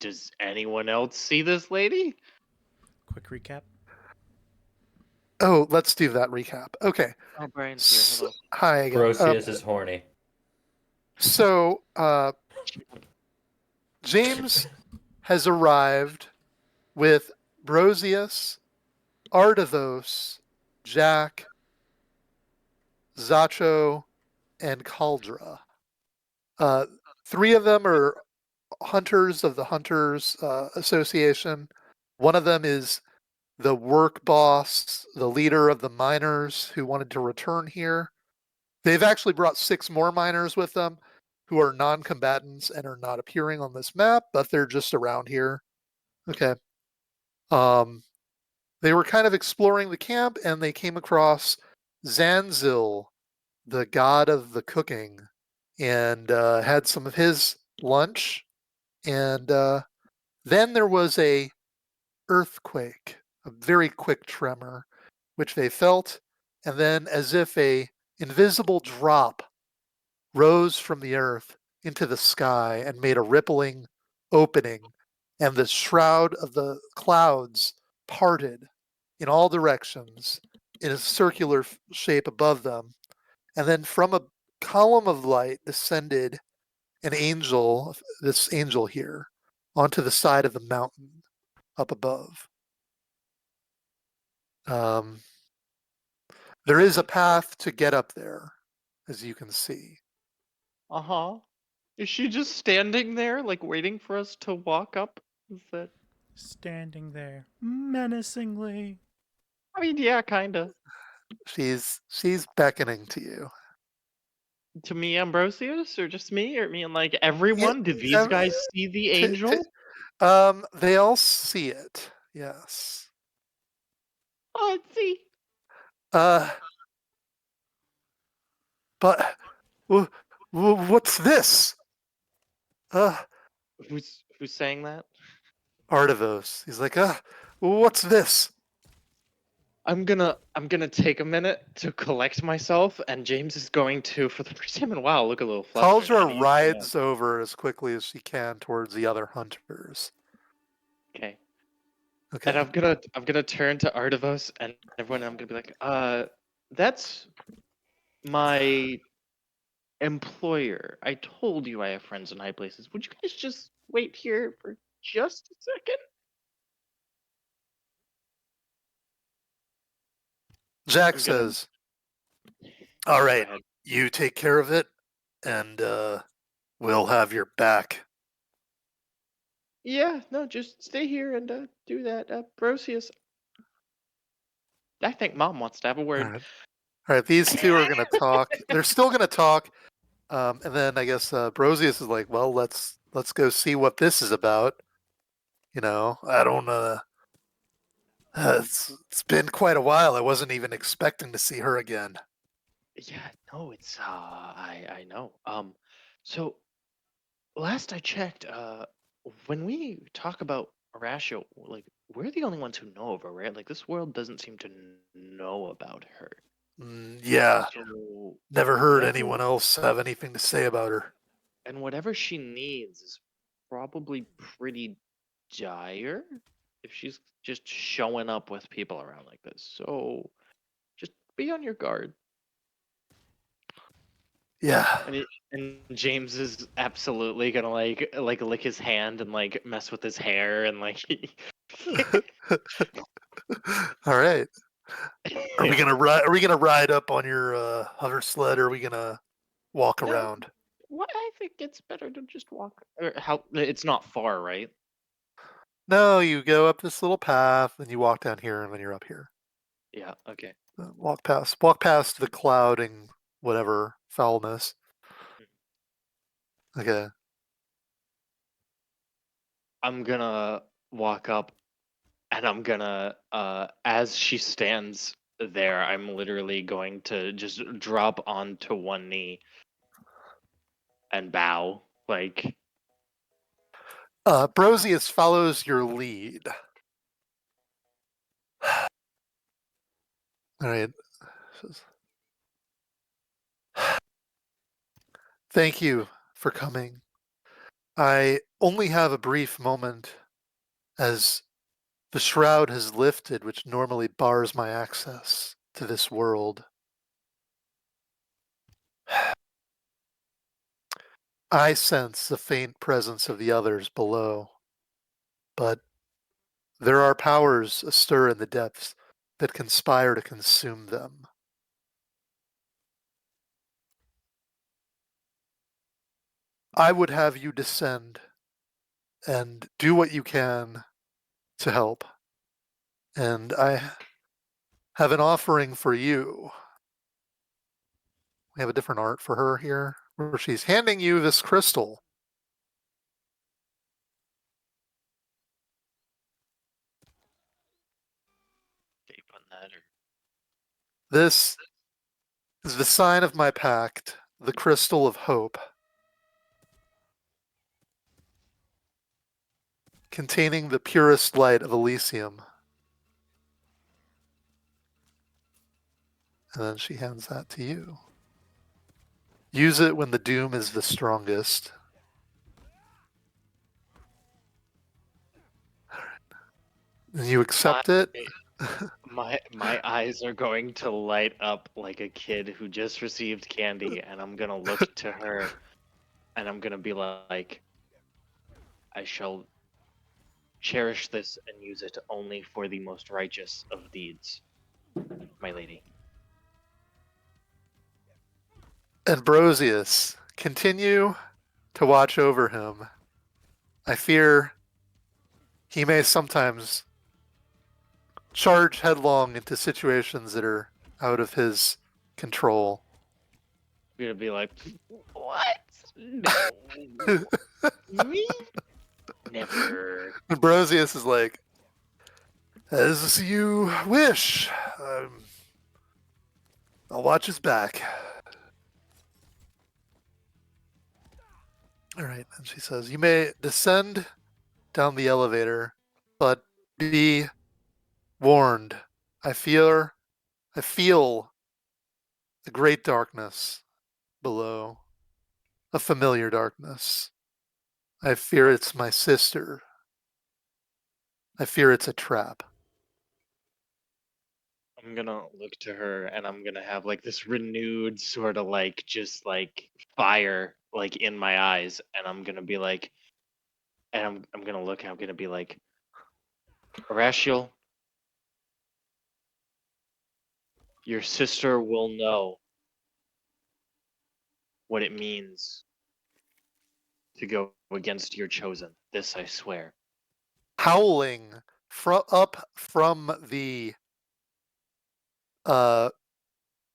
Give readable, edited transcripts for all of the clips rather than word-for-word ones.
Does anyone else see this lady? Quick recap. Oh, let's do that recap. Okay. Oh, Brian's here. Hello. Hi again. Broseus is horny. So, James has arrived with Broseus, Ardavos, Jack, Zacho, and Caldra. Three of them are hunters of the Hunters Association. One of them is the work boss, the leader of the miners who wanted to return here. They've actually brought 6 more miners with them who are non-combatants and are not appearing on this map, but they're just around here. Okay. They were kind of exploring the camp and they came across Zanzil, the god of the cooking, and had some of his lunch. And then there was a earthquake, a very quick tremor, which they felt, and then as if a invisible drop rose from the earth into the sky and made a rippling opening, and the shroud of the clouds parted in all directions in a circular shape above them. And then from a column of light descended an angel, this angel here, onto the side of the mountain up above. There is a path to get up there, as you can see. Uh-huh. Is she just standing there, like waiting for us to walk up? Is that? Standing there menacingly. I mean, yeah, kinda. She's beckoning to you. To me, Ambrosius, or just me, or me and like Yeah, everyone? Do these guys see the angel? They all see it. Yes. Oh, let's see. But what's this? Who's saying that? Ardavos. He's like, what's this? I'm gonna take a minute to collect myself, and James is going to, for the first time in a while, look a little flustered. Caldra rides over as quickly as she can towards the other hunters. Okay. Okay. And I'm gonna turn to Ardavos and everyone. And I'm gonna be like, that's my employer. I told you I have friends in high places. Would you guys just wait here for just a second? Jack says, all right, you take care of it, and we'll have your back. Yeah, no, just stay here and do that. Broseus. I think Mom wants to have a word. All right, these two are going to talk. They're still going to talk. And then I guess Broseus is like, well, let's go see what this is about. You know, I don't it's been quite a while. I wasn't even expecting to see her again. Yeah, no, it's I know. So last I checked, when we talk about Horatio, like we're the only ones who know of her, right? Like this world doesn't seem to know about her. Yeah. So Never heard anyone else have anything to say about her. And whatever she needs is probably pretty dire if she's just showing up with people around like this. So just be on your guard. Yeah. And James is absolutely gonna like lick his hand and like mess with his hair and like. All right. Are we gonna ride? Are we gonna ride up on your hover sled, or are we gonna walk around? What I think it's better to just walk. Or how? It's not far, right? No, you go up this little path, and you walk down here, and then you're up here. Yeah. Okay. Walk past the clouding whatever foulness. Okay. I'm gonna walk up and I'm gonna as she stands there, I'm literally going to just drop onto one knee and bow. Like Broseus follows your lead. All right. Thank you for coming. I only have a brief moment as the shroud has lifted, which normally bars my access to this world. I sense the faint presence of the others below, but there are powers astir in the depths that conspire to consume them. I would have you descend and do what you can to help. And I have an offering for you. We have a different art for her here, where she's handing you this crystal. Cape on that, or This is the sign of my pact, the crystal of hope, containing the purest light of Elysium. And then she hands that to you. Use it when the doom is the strongest. And you my accept it. my eyes are going to light up like a kid who just received candy, and I'm gonna look to her, and I'm gonna be like, I shall cherish this and use it only for the most righteous of deeds, my lady. And Broseus, continue to watch over him. I fear he may sometimes charge headlong into situations that are out of his control. I'm gonna be like, what? No, me? Never. Ambrosius is like, as you wish. I'll watch his back. All right, and she says, you may descend down the elevator, but be warned. I fear, I feel the great darkness below, a familiar darkness. I fear it's my sister. I fear it's a trap. I'm gonna look to her and I'm gonna have like this renewed sort of like just like fire like in my eyes, and I'm gonna be like, and I'm gonna look and I'm gonna be like, Horatio, your sister will know what it means to go against your chosen. This I swear. Howling up from the uh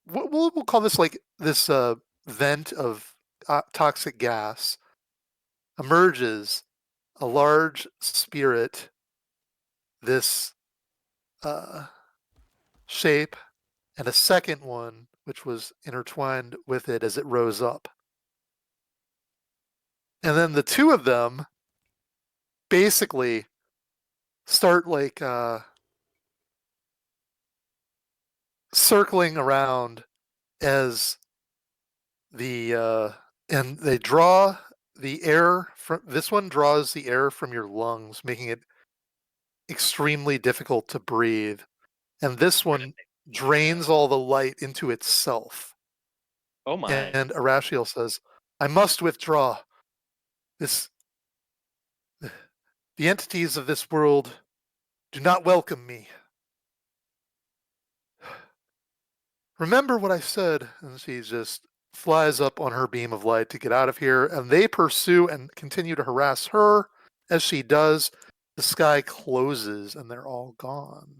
we'll call this like this vent of toxic gas emerges a large spirit, this uh shape, and a second one which was intertwined with it as it rose up. And then the two of them basically start like circling around as the and they draw the air from this one draws the air from your lungs, making it extremely difficult to breathe. And this one drains all the light into itself. Oh my. And Arashiel says, I must withdraw. This the entities of this world do not welcome me. Remember what I said. And she just flies up on her beam of light to get out of here. And they pursue and continue to harass her. As she does, the sky closes and they're all gone.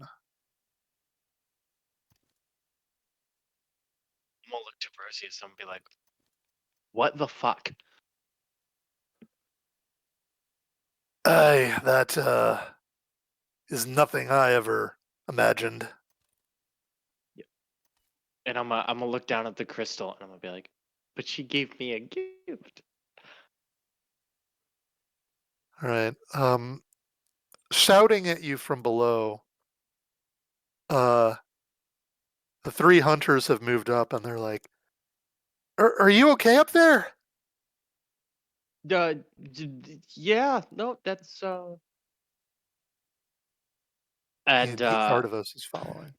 I'm gonna look to Perseus and be like, what the fuck? Aye, that is nothing I ever imagined. And I'm gonna look down at the crystal and I'm gonna be like, but she gave me a gift. All right. Shouting at you from below, uh, the three hunters have moved up and they're like, are you okay up there? Yeah, no, that's and And Artivos is following.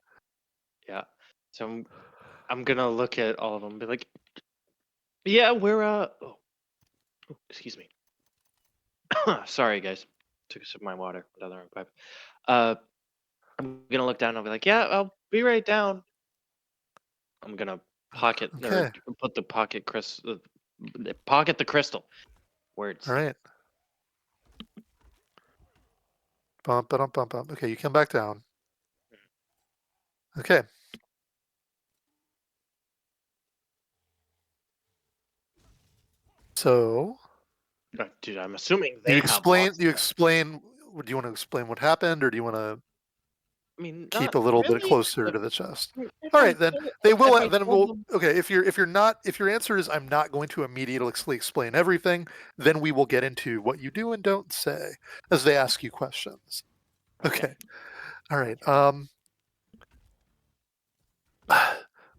yeah. So I'm gonna look at all of them and be like, yeah, we're oh, excuse me. Sorry guys. Took a sip of my water down the wrong pipe. Uh I'm gonna look down and I'll be like, yeah, I'll be right down. I'm gonna pocket or Okay. put the pocket the crystal. All Words. right. Bump, bump, bump, bump. Okay, you come back down. Okay. So Dude, I'm assuming you they have explain. lots You of them. explain. Do you want to explain what happened, or do you want to I mean, keep not a little bit really. closer to the chest? If All I right, then told, they if will. I Then told we'll. them, Okay, if you're not, if your answer is I'm not going to immediately explain everything, then we will get into what you do and don't say as they ask you questions. okay. Okay. All right.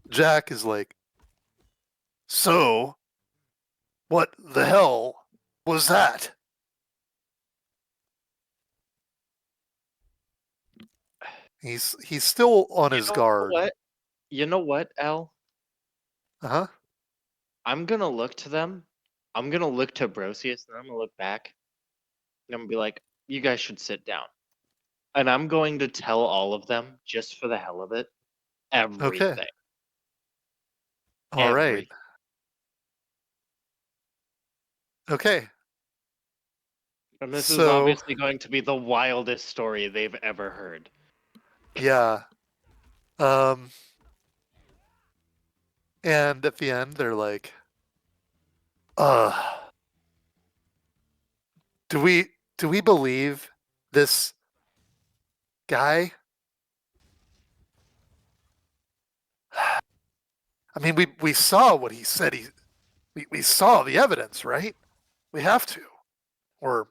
Jack is like, so what the hell was that? He's still on You his know guard. what? You know what, Al? Uh huh. I'm gonna look to them. I'm gonna look to Brosius, and I'm gonna look back, and I'm gonna be like, "You guys should sit down." And I'm going to tell all of them, just for the hell of it, Okay. everything, All right. everything. Okay. And this is So obviously going to be the wildest story they've ever heard. yeah. Um. And at the end, they're like, "Uh, do we believe this guy? I mean, we saw what he said. We saw the evidence, right? We have to, or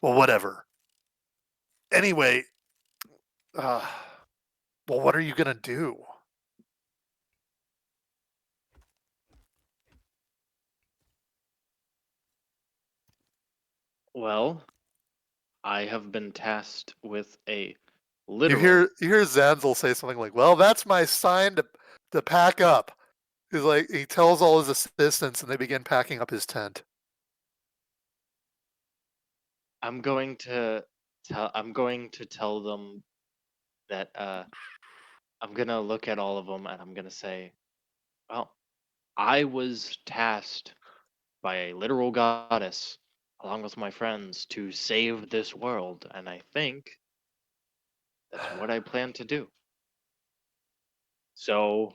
well, whatever. Anyway, uh, well, what are you gonna do? Well, I have been tasked with a You literal. hear Zanzel say something like, "Well, that's my sign to pack up." He's like, he tells all his assistants, and they begin packing up his tent. I'm going to I'm going to tell them that I'm gonna look at all of them and I'm gonna say, well, I was tasked by a literal goddess, along with my friends, to save this world, and I think that's what I plan to do. So,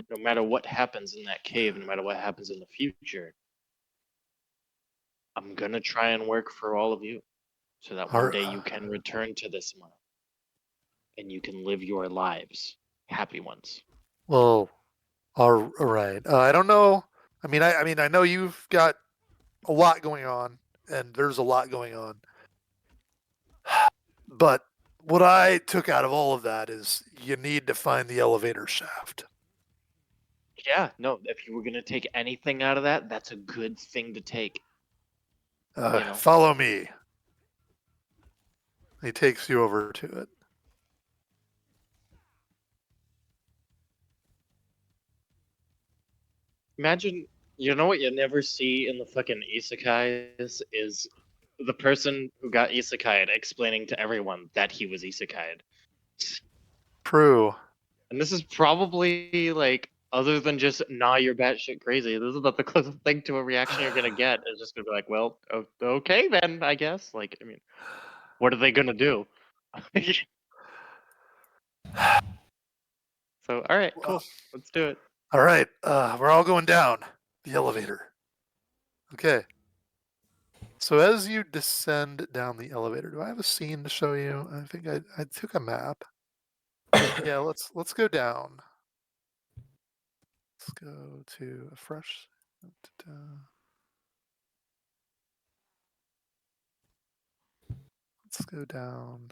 no matter what happens in that cave, no matter what happens in the future, I'm gonna try and work for all of you, so that one All day you can return to this world and you can live your lives, happy ones. well, all right. I don't know. I mean, I know you've got a lot going on, and there's a lot going on. But what I took out of all of that is you need to find the elevator shaft. Yeah, no, if you were gonna take anything out of that, that's a good thing to take, you know? Follow me. He takes you over to it. Imagine, you know what you never see in the fucking isekais is the person who got isekai'd explaining to everyone that he was isekai'd. True. And this is probably like, other than just nah, you're batshit crazy. This is about the closest thing to a reaction you're gonna get. It's just gonna be like, well, okay then, I guess. Like, I mean, what are they gonna do? So, all right, Well, cool, let's do it. all right. We're all going down the elevator. Okay. So as you descend down the elevator, do I have a scene to show you? I think I took a map. Yeah, let's go down. Let's go to a fresh. Let's go down.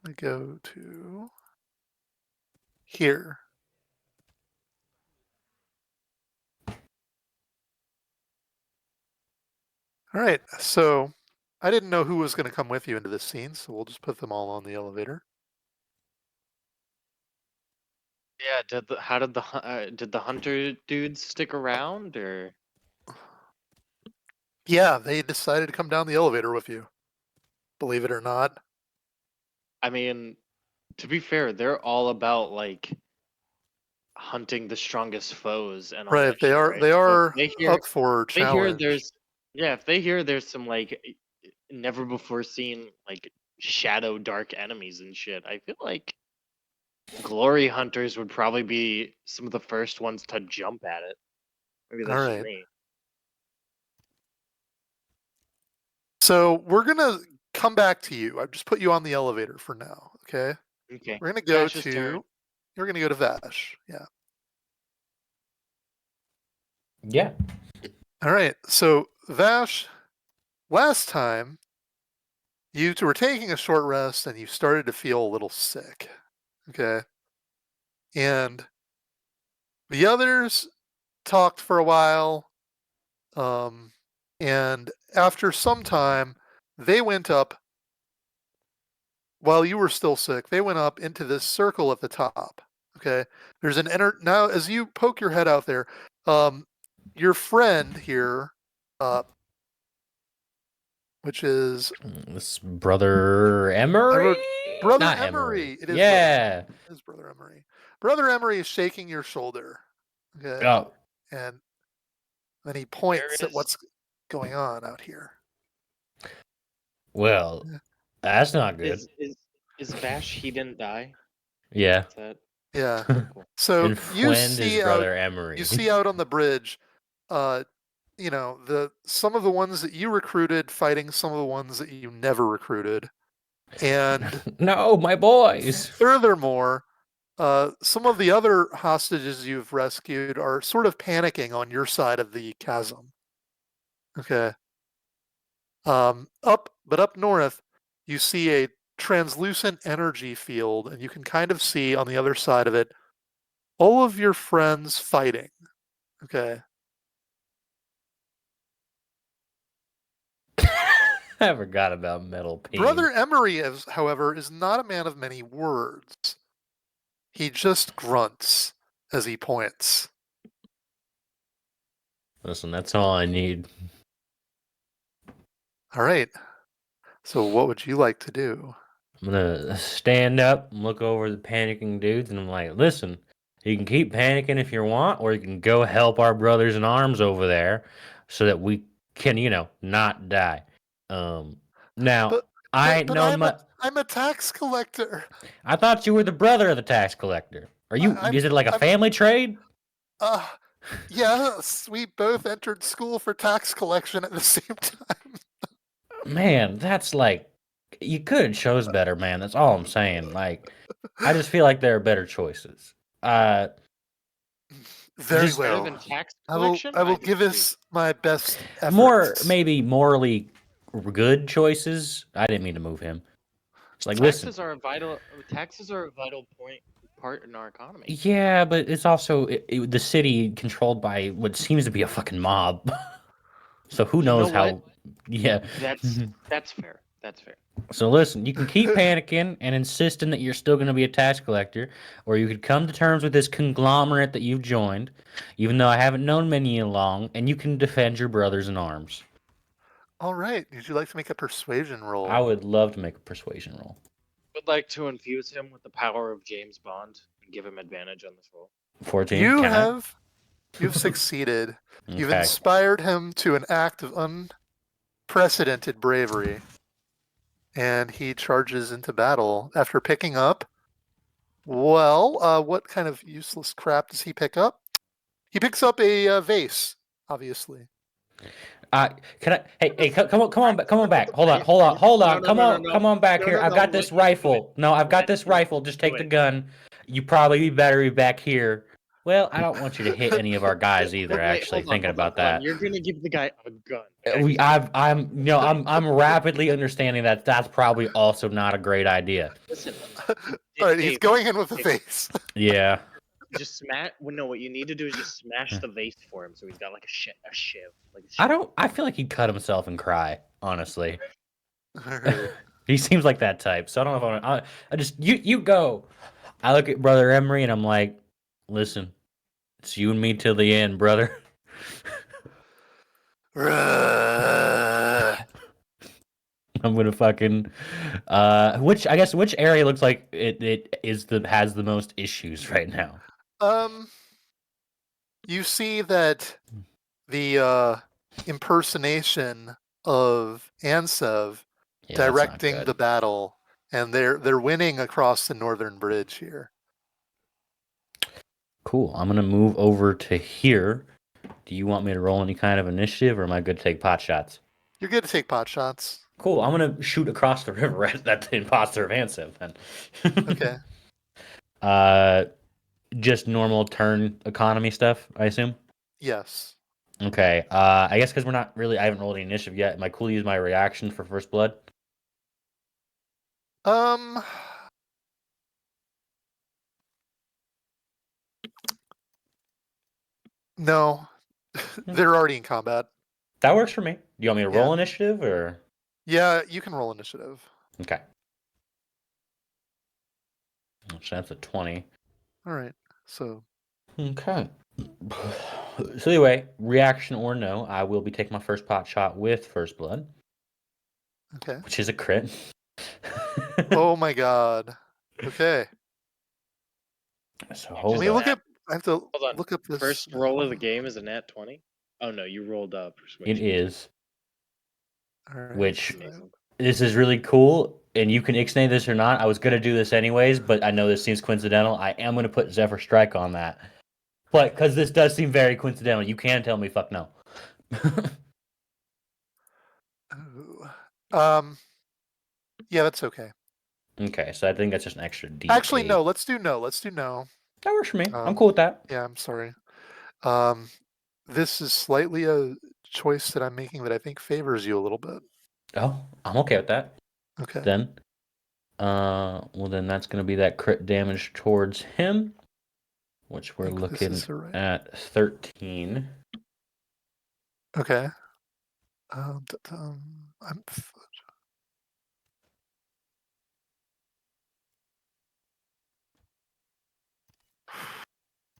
Gonna go to here. All right. So I didn't know who was going to come with you into this scene, so we'll just put them all on the elevator. Yeah, did the hunter dudes stick around, or Yeah, they decided to come down the elevator with you. Believe it or not. I mean, to be fair, they're all about like hunting the strongest foes and all Right. that They shit, are right? they So are up for they hear challenge. there's yeah, if they hear there's some like never before seen like shadow dark enemies and shit, I feel like glory hunters would probably be some of the first ones to jump at it. Maybe All that's just right. me. So we're gonna come back to you. I've just put you on the elevator for now. Okay. Okay. We're gonna go Vash's turn. to. You're gonna go to Vash. Yeah. Yeah. All right. So Vash, last time you two were taking a short rest and you started to feel a little sick. Okay. And the others talked for a while. Um, and after some time, they went up while you were still sick. They went up into this circle at the top. Okay. There's an now as you poke your head out there, um, your friend here, uh, which is This brother I Emery? wrote Brother Not Emery. Emery. It is Brother Emery. Yeah. It is Brother Emery. Brother Emery is shaking your shoulder. Okay. Oh, And then he Where points at is what's going on out here. well, that's not good. is Vash? He didn't die. Yeah. Is that Yeah. okay? Cool. So And friend is brother Emery. you see out on the bridge, uh, some of the ones that you recruited fighting some of the ones that you never recruited. And No, my boys. furthermore, some of the other hostages you've rescued are sort of panicking on your side of the chasm. Okay. Up north, you see a translucent energy field, and you can kind of see on the other side of it all of your friends fighting. Okay. I forgot about Metal Peen. Brother Emery, however, is not a man of many words. He just grunts as he points. Listen, that's all I need. All right. So, what would you like to do? I'm gonna stand up and look over the panicking dudes, and I'm like, listen, you can keep panicking if you want, or you can go help our brothers in arms over there so that we can, not die. Now, But, I ain't but known much. I'm a tax collector. I thought you were the brother of the tax collector. Are you? I'm, Is it like a I'm, family trade? uh, yes, we both entered school for tax collection at the same time. Man, that's like you could have chose better, man. That's all I'm saying. Like, I just feel like there are better choices. Very Just Better well. than tax I will collection? I will give disagree. us my best efforts. more maybe morally good choices. I didn't mean to move him. It's like, listen, Taxes are a vital part in our economy. yeah, but it's also the city controlled by what seems to be a fucking mob. So who You know knows what? how? Yeah. That's fair. That's fair. So listen, you can keep panicking and insisting that you're still going to be a tax collector, or you could come to terms with this conglomerate that you've joined, even though I haven't known many long, and you can defend your brothers in arms. All right. Would you like to make a persuasion roll? I would love to make a persuasion roll. Would like to infuse him with the power of James Bond and give him advantage on this roll. 14. You've succeeded. You've Okay. inspired him to an act of unprecedented bravery. And he charges into battle after picking up. Well, what kind of useless crap does he pick up? He picks up a vase, obviously. Can I? Hey, come on back. Hold on. Come on back here. I've got this rifle. No, I've got this rifle. Just take the gun. You probably better be back here. Well, I don't want you to hit any of our guys either. Actually, thinking about that. You're gonna give the guy a gun. I'm rapidly understanding that that's probably also not a great idea. Listen. All right, he's Dave, going in with a vase. Yeah. just smash. Well, no, what you need to do is just smash the vase for him, so he's got like a shiv, like a I shiv. don't. I feel like he'd cut himself and cry. Honestly, All right. he seems like that type. So I don't know if I just you go. I look at Brother Emery and I'm like, listen, it's you and me till the end, brother. I'm gonna fucking which area looks like it has the most issues right now. You see that the impersonation of Ansev Yeah, that's not directing good. the battle, and they're winning across the northern bridge here. Cool. I'm gonna move over to here. Do you want me to roll any kind of initiative, or am I good to take pot shots? You're good to take pot shots. Cool. I'm gonna shoot across the river at that imposter of Ansev then. Okay. Just normal turn economy stuff, I assume. Yes. Okay. I guess because I haven't rolled any initiative yet. Am I cool to use my reaction for first blood? Um. No, they're already in combat. That works for me. Do you want me to roll Yeah. initiative or? Yeah, you can roll initiative. Okay. So that's a 20. All right. So Okay. So anyway, reaction or no, I will be taking my first pot shot with first blood, okay. which is a crit. Oh my god. Okay. So You Let hold me just up. look up. I have to Hold on. look up this. First roll of the game is a nat 20. Oh no, you rolled persuasion. It is, All right. which Amazing. this is really cool, and you can ixnay this or not. I was gonna do this anyways, but I know this seems coincidental. I am gonna put Zephyr Strike on that, but because this does seem very coincidental, you can tell me fuck no. Ooh. Yeah, that's okay. Okay, so I think that's just an extra D8. Actually, no. Let's do no. Let's do no. That works for me. I'm cool with that. Yeah, I'm sorry. This is slightly a choice that I'm making that I think favors you a little bit. Oh, I'm okay with that. Okay. Then, well, then that's going to be that crit damage towards him, which we're think this looking is right. at 13. Okay.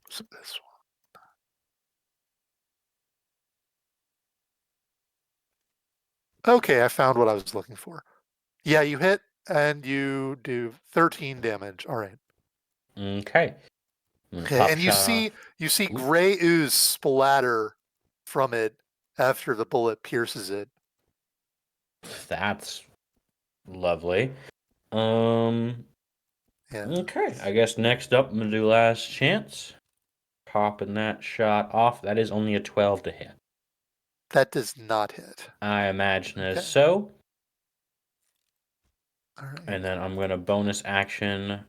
So this one. Okay, I found what I was looking for. Yeah, you hit and you do 13 damage. All right. Okay. Okay, and you see Ooh. gray ooze splatter from it after the bullet pierces it. That's lovely. Yeah. Okay. I guess next up, I'm going to do last chance. Popping that shot off. That is only a 12 to hit. That does not hit. I imagine Okay. as so. All right. And then I'm going to bonus action.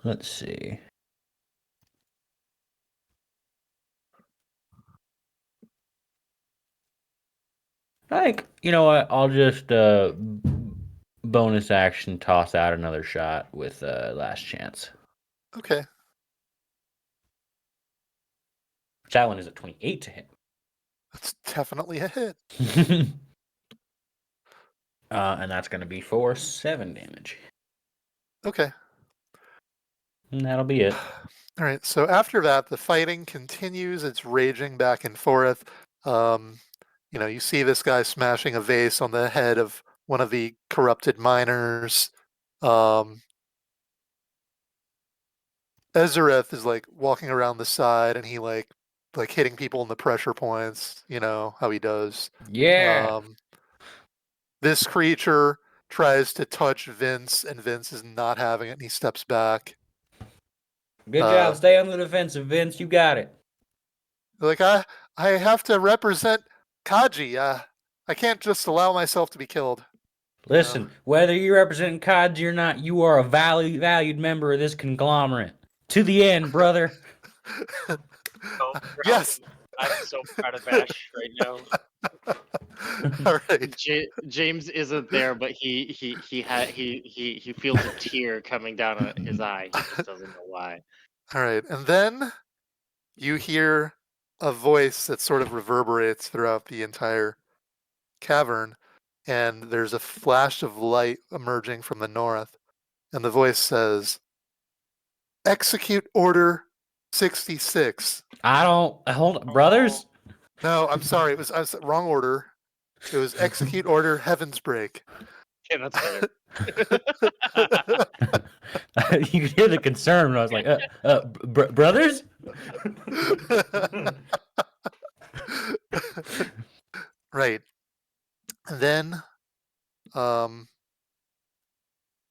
Let's see. I think, you know what? I'll just bonus action toss out another shot with last chance. Okay. That one is a 28 to hit. That's definitely a hit. And that's going to be for 7 damage. Okay. And that'll be it. All right. So after that, the fighting continues. It's raging back and forth. You see this guy smashing a vase on the head of one of the corrupted miners. Ezereth is like walking around the side and he like hitting people in the pressure points, how he does. Yeah. This creature tries to touch Vince and Vince is not having it and he steps back. Good job. Stay on the defensive, Vince. You got it. Like I have to represent Kaji. I can't just allow myself to be killed. Listen, whether you're representing Kaji or not, you are a valued member of this conglomerate. To the end, brother. Yes. I'm so proud of Ash right now. All right. James isn't there, but he feels a tear coming down his eye. He just doesn't know why. All right. And then you hear a voice that sort of reverberates throughout the entire cavern, and there's a flash of light emerging from the north, and the voice says, "Execute Order 66." I don't hold brothers. No, I'm sorry. I was wrong order. It was Execute Order Heaven's Break. Yeah, that's better. You could hear the concern when I was like, brothers. Right. And then,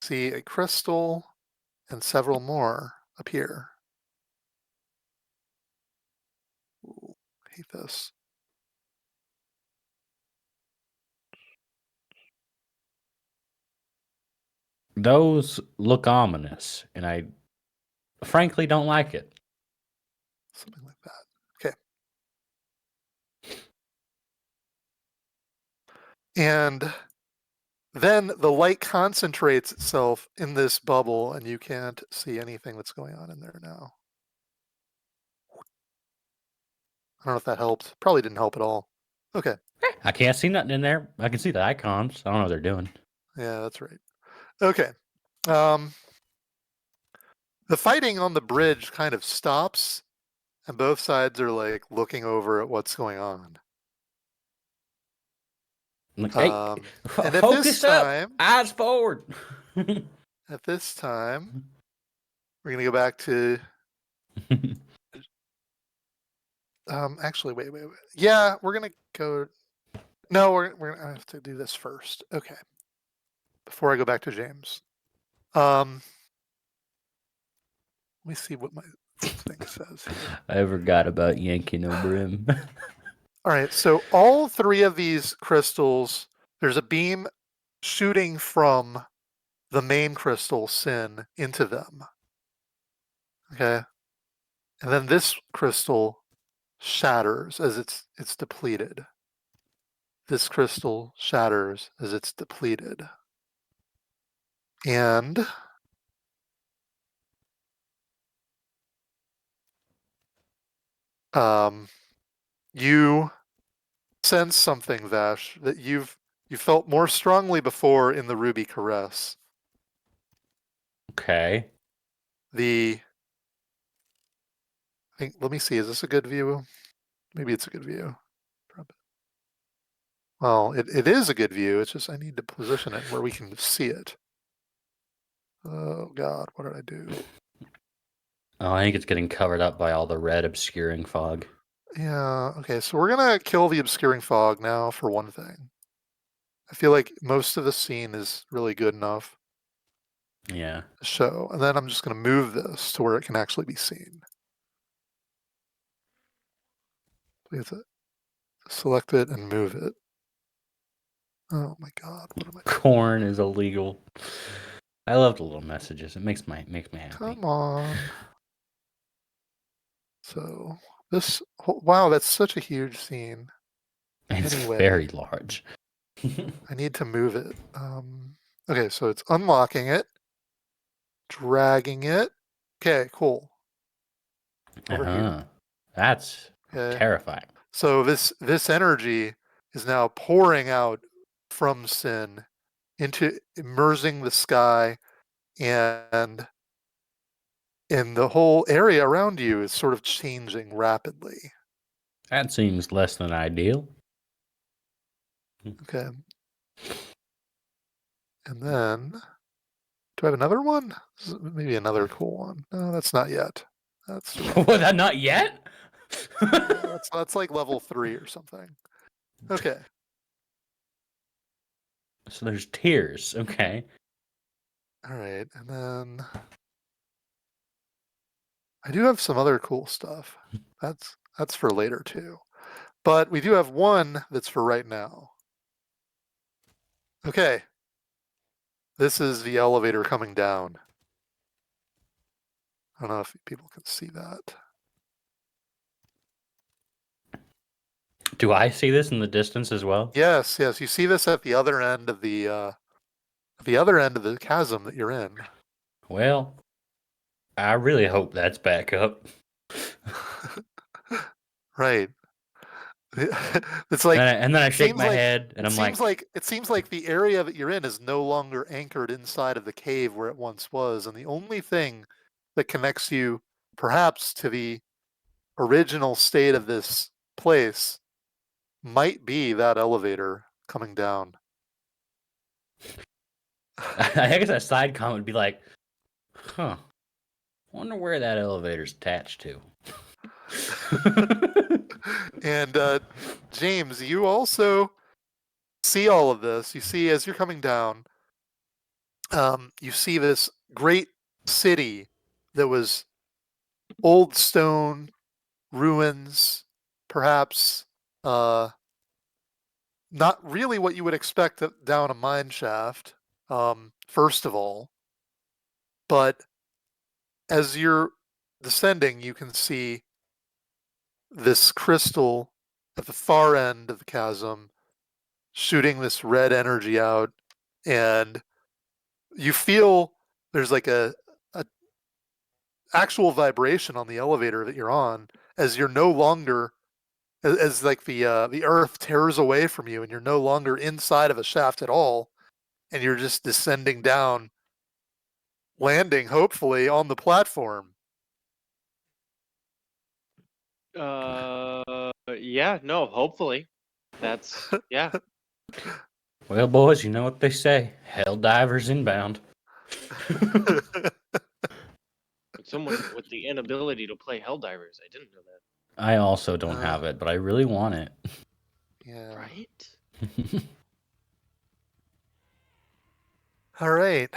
see a crystal and several more appear. Ooh, I hate this. Those look ominous, and I frankly don't like it. Something like that. Okay. And then the light concentrates itself in this bubble, and you can't see anything that's going on in there now. I don't know if that helped. Probably didn't help at all. Okay. I can't see nothing in there. I can see the icons. I don't know what they're doing. Yeah, that's right. Okay. The fighting on the bridge kind of stops, and both sides are like looking over at what's going on. Like, hey, And at focus this up, time, eyes forward. at this time, we're gonna go back to. Actually, wait. Yeah, we're gonna go. No, we're gonna have to do this first. Okay. Before I go back to James. Let me see what my thing says here. I forgot about yanking over him. All right, so all three of these crystals, there's a beam shooting from the main crystal, Sin, into them. Okay. And then this crystal shatters as it's depleted. This crystal shatters as it's depleted. And you sense something, Vash, that you felt more strongly before in the Ruby Caress. Okay. Let me see, is this a good view? Maybe it's a good view. Well, it is a good view. It's just I need to position it where we can see it. Oh God, what did I do? Oh, I think it's getting covered up by all the red obscuring fog. Yeah, okay, so we're gonna kill the obscuring fog now for one thing. I feel like most of the scene is really good enough Yeah. to show. And then I'm just gonna move this to where it can actually be seen. We have to select it and move it. Oh my God, what am I doing? Corn is illegal. I love the little messages. It makes me happy. Come on. So this wow, that's such a huge scene. It's Anyway. very large. I need to move it. Okay, so it's unlocking it, dragging it. Okay, cool. Over here. That's Okay. terrifying. So this energy is now pouring out from Sin into immersing the sky, and the whole area around you is sort of changing rapidly. That seems less than ideal. Okay. And then, do I have another one? Maybe another cool one. No, that's not yet. That's Was that not yet? that's like level 3 or something. Okay. So there's tears. Okay. All right, and then I do have some other cool stuff. That's for later too. But we do have one that's for right now. Okay. This is the elevator coming down. I don't know if people can see that. Do I see this in the distance as well? Yes, yes. You see this at the other end of the chasm that you're in. Well, I really hope that's back up. Right. It's And like then I it shake seems my like head and it I'm seems like, like it seems like the area that you're in is no longer anchored inside of the cave where it once was, and the only thing that connects you perhaps to the original state of this place might be that elevator coming down. I guess that side comment would be like, huh, wonder where that elevator's attached to. And James, you also see all of this. You see as you're coming down, you see this great city that was old stone ruins, perhaps not really what you would expect down a mine shaft, first of all. But as you're descending, you can see this crystal at the far end of the chasm shooting this red energy out, and you feel there's like a actual vibration on the elevator that you're on as you're no longer as like the earth tears away from you and you're no longer inside of a shaft at all, and you're just descending down, landing hopefully on the platform. Yeah, no, hopefully. That's yeah. Well, boys, you know what they say. Hell divers inbound. Like someone with the inability to play Helldivers. I didn't know that. I also don't Uh, have it, but I really want it. yeah. Right? All right.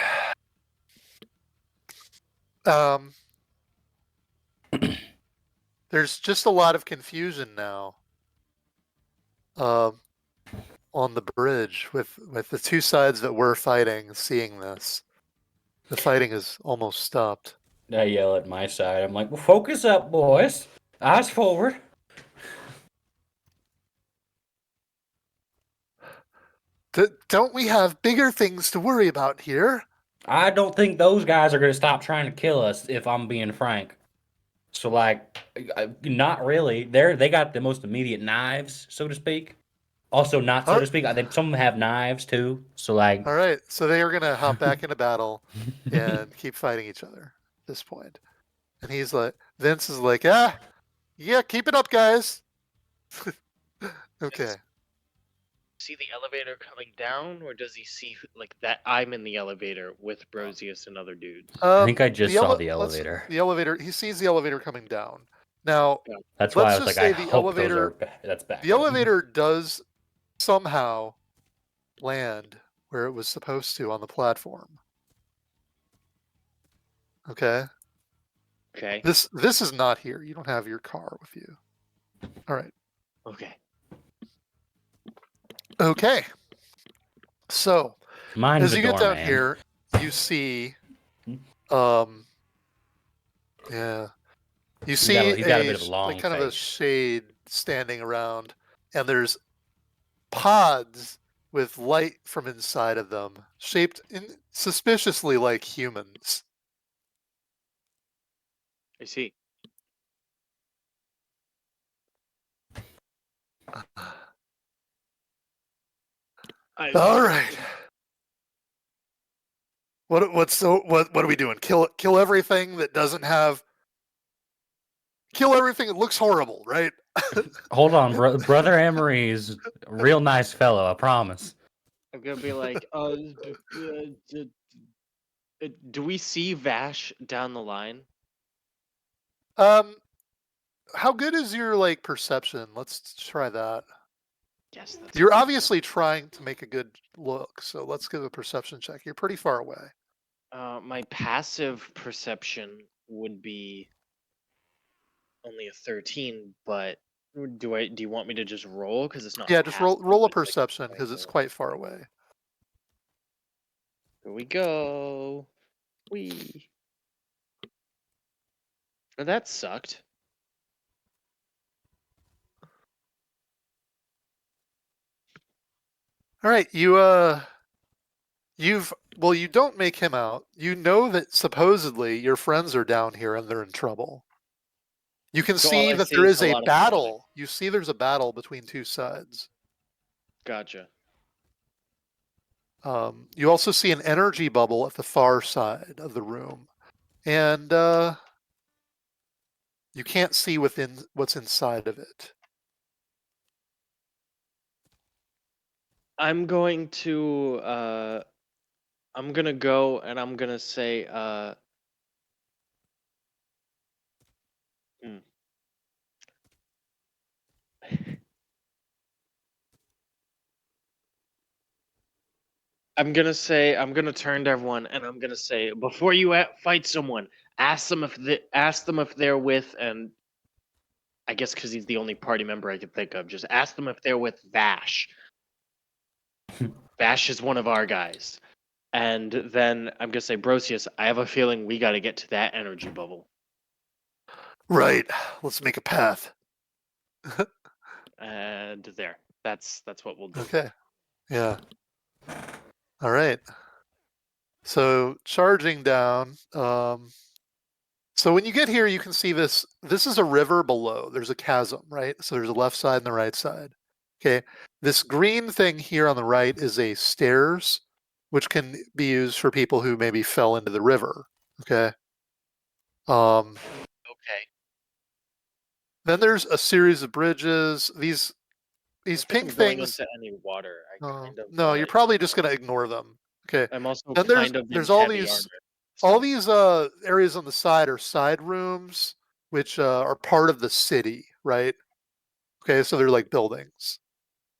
Um, there's just a lot of confusion now. Um, on the bridge with the two sides that were fighting seeing this. The fighting is almost stopped. I yell at my side. I'm like, well, focus up, boys. Eyes forward. Don't we have bigger things to worry about here? I don't think those guys are going to stop trying to kill us, if I'm being frank. So, like, not really. They got the most immediate knives, so to speak. Also, not so All to speak. I think some of them have knives too. So, like, right, so they are gonna hop back into battle and keep fighting each other at this point. And he's like, Vince is like, yeah, keep it up, guys. Okay. See the elevator coming down, or does he see like that I'm in the elevator with Broseus and other dudes? I think I just saw the Let's elevator. the elevator. He sees the elevator coming down. Now, Yeah. That's why I let's was just like, I say the hope those are. elevator That's back the up. elevator does somehow land where it was supposed to on the platform. Okay. Okay. This is not here. You don't have your car with you. All right. Okay. Okay. So, Mine's as a you get down doorman. here, you see um yeah, you see He's got a bit of a like long kind of a face. shade standing around, and there's pods with light from inside of them, shaped suspiciously like humans. I see. I All right. What are we doing? Kill everything that doesn't have kill everything that looks horrible, right? Hold on, brother Emery is a real nice fellow. I promise. I'm gonna be like, do we see Vash down the line? Um, how good is your like perception? Let's try that. Yes, that's You're obviously trying to make a good look, so let's give a perception check. You're pretty far away. my passive perception would be only a 13, but do you want me to just roll because it's not Yeah, just passive? roll a It's like perception because it's normal. quite far away. Here we go. We. That sucked. All right, you don't make him out. You know that supposedly your friends are down here and they're in trouble. You can So all see I that see there is is a a lot of smoke. battle. You see there's a battle between two sides. Gotcha. You also see an energy bubble at the far side of the room. And you can't see what's inside of it. I'm going to I'm gonna go and I'm gonna say hmm. I'm gonna turn to everyone and I'm gonna say before you fight someone, ask them if they're with, and I guess because he's the only party member I could think of, just ask them if they're with Vash. Vash is one of our guys. And then I'm gonna say, Broseus, I have a feeling we got to get to that energy bubble. Right. Let's make a path. And there, that's what we'll do. Okay. Yeah. All right. So charging down. So when you get here, you can see this. This is a river below. There's a chasm, right? So there's a left side and the right side. Okay. This green thing here on the right is a stairs, which can be used for people who maybe fell into the river. Okay. Okay. Then there's a series of bridges. These I don't think pink I'm going things. into any water. I kind of No, you're probably just gonna ignore them. Okay. I'm also Then kind of in there's all heavy armor. these So areas on the side are side rooms, which are part of the city, right? Okay, so they're like buildings.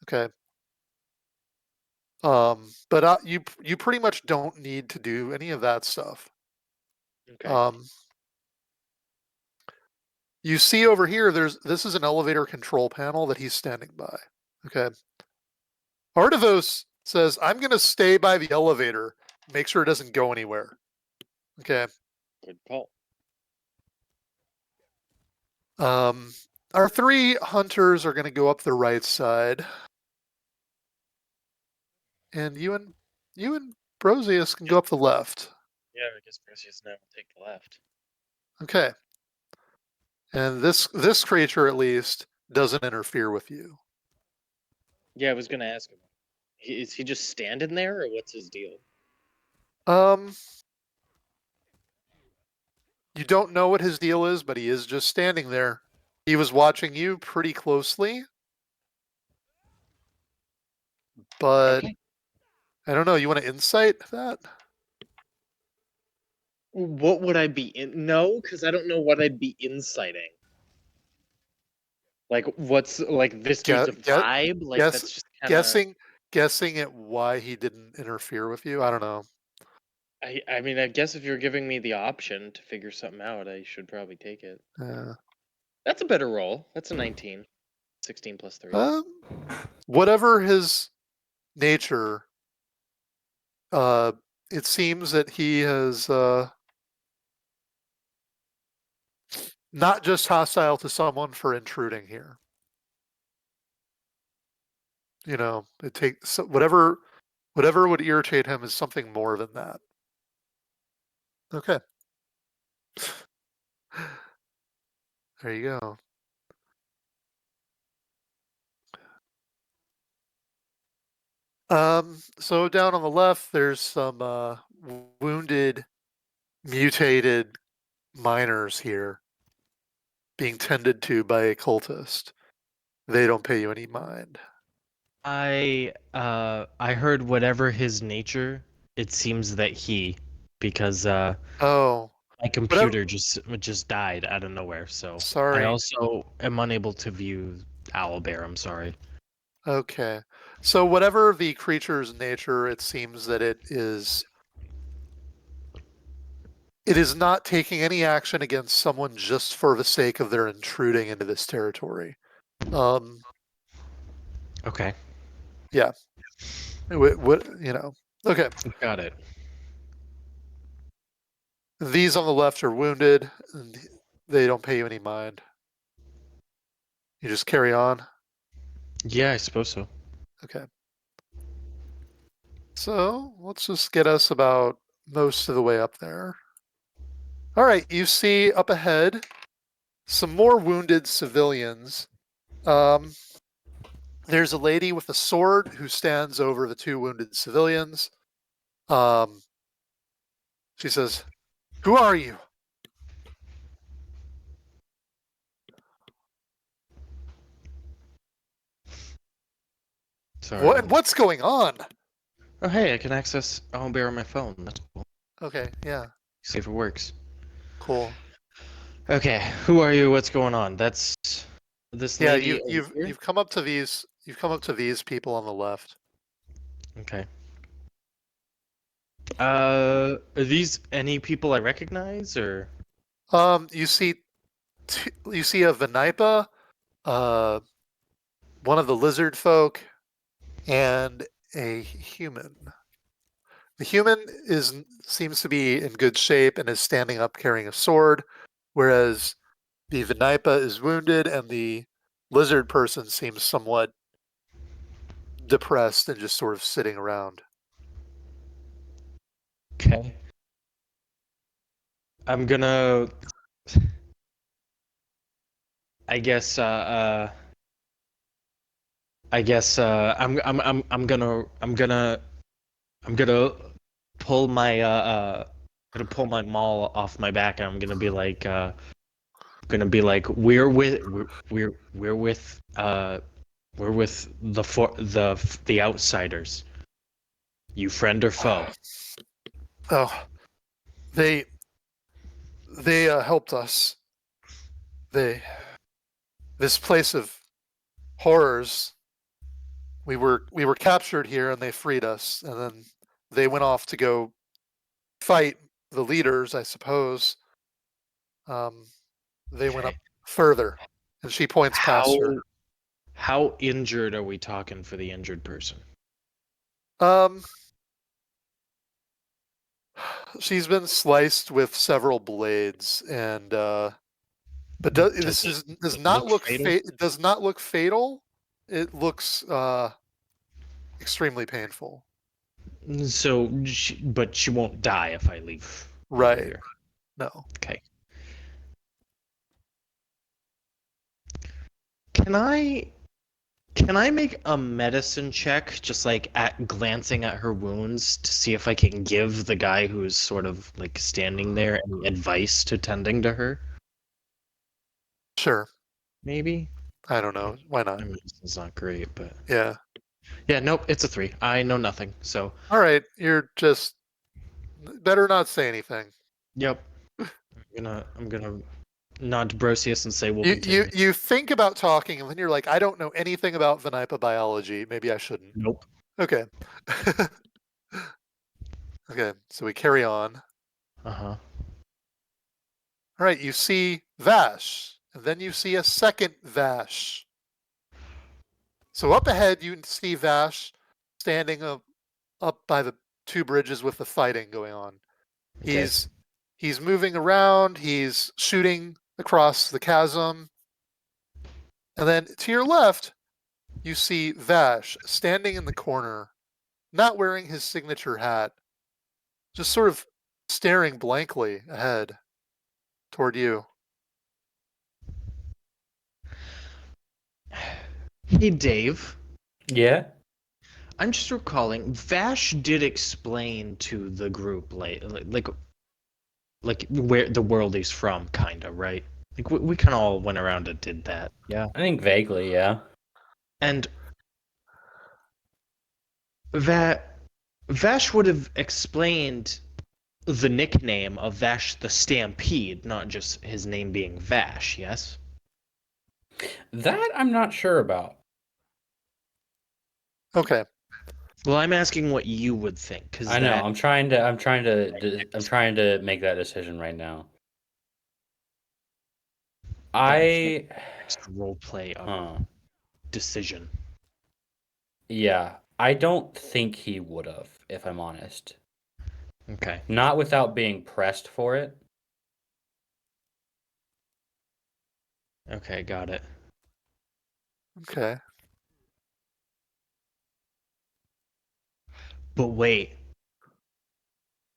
Okay. But you pretty much don't need to do any of that stuff. okay. You see over here, this is an elevator control panel that he's standing by. Okay. Artivos says, I'm gonna stay by the elevator, make sure it doesn't go anywhere. Okay. Good call. Our three hunters are gonna go up the right side. And you and Broseus can go up the left. Yeah, I guess Broseus and I will take the left. Okay. And this creature at least doesn't interfere with you. Yeah, I was gonna ask him. Is he just standing there, or what's his deal? You don't know what his deal is, but he is just standing there. He was watching you pretty closely. But Okay. I don't know, you want to insight that? What would I be in? No, because I don't know what I'd be inciting. Like, what's like this dude's a Get, vibe? Like, guess that's just kind of. guessing at why he didn't interfere with you. I don't know. I mean, I guess if you're giving me the option to figure something out, I should probably take it. That's a better roll. That's a 19. 16 plus 3. Whatever his nature, it seems that he has not just hostile to someone for intruding here. You know, it takes whatever would irritate him is something more than that. Okay. There you go. So down on the left, there's some wounded, mutated miners here being tended to by a cultist. They don't pay you any mind. I heard whatever his nature, it seems that because Oh, my whatever. computer just died out of nowhere, so I Sorry. also am unable to view Owlbear. I'm sorry. Okay. So whatever the creature's nature, it seems that it is not taking any action against someone just for the sake of their intruding into this territory. Okay, Yeah. What you know? Okay. got it. These on the left are wounded, and they don't pay you any mind. You just carry on. Yeah, I suppose so. Okay. So let's just get us about most of the way up there. All right, you see up ahead some more wounded civilians. Um, there's a lady with a sword who stands over the two wounded civilians. Um, she says, "Who are you?" Sorry. What's going on? Oh, hey, I can access homebrew on my phone. That's cool. Okay, yeah, See if it works. cool. Okay, who are you? What's going on? That's this Yeah, lady over here? you've come up to these people on the left. Okay. Are these any people I recognize or? You see you see a Vanipa, uh, one of the lizard folk, and a human. The human seems to be in good shape and is standing up carrying a sword, whereas the Vanipa is wounded and the lizard person seems somewhat depressed and just sort of sitting around. Okay. I'm gonna. I guess. I guess. I'm gonna pull my. Gonna pull my maul off my back, and I'm gonna be like. We're with. We're with the outsiders. You friend or foe? Oh, they helped us. They this place of horrors. We were captured here and they freed us, and then they went off to go fight the leaders, I suppose. Um, they went up Okay. further, and she points past How her. how injured are we talking for the injured person? Um, she's been sliced with several blades, and but Does it does not look look fatal? it does not look fatal. It looks extremely painful. So, but she won't die if I leave her Right? here. No. Okay. Can I can I make a medicine check, just like at glancing at her wounds, to see if I can give the guy who's sort of like standing there any advice to tending to her? Sure. Maybe. I don't know. Why My not? medicine's not great, but Yeah. yeah, nope, it's a 3. I know nothing. So, All right. You're just better not say anything. yep. I'm gonna nod to Brosius and say we'll You continue. you think about talking, and then you're like, I don't know anything about Vanipa biology. Maybe I shouldn't. Nope. Okay. Okay. So we carry on. Uh-huh. All right. You see Vash, and then you see a second Vash. So up ahead, you see Vash standing up by the two bridges with the fighting going on. Okay. He's moving around. He's shooting across the chasm, and then to your left, you see Vash standing in the corner, not wearing his signature hat, just sort of staring blankly ahead toward you. Hey, Dave. Yeah. I'm just recalling Vash did explain to the group like where the world he's from, kinda, right? Like we kind of all went around and did that. Yeah. I think vaguely, yeah. And that Vash would have explained the nickname of Vash the Stampede, not just his name being Vash, yes? That I'm not sure about. Okay. Well, I'm asking what you would think, because I know. that I'm trying to make that decision right now. that informs I, next role play huh. decision. Yeah. I don't think he would have, if I'm honest. Okay. Not without being pressed for it. Okay, got it. Okay. But wait.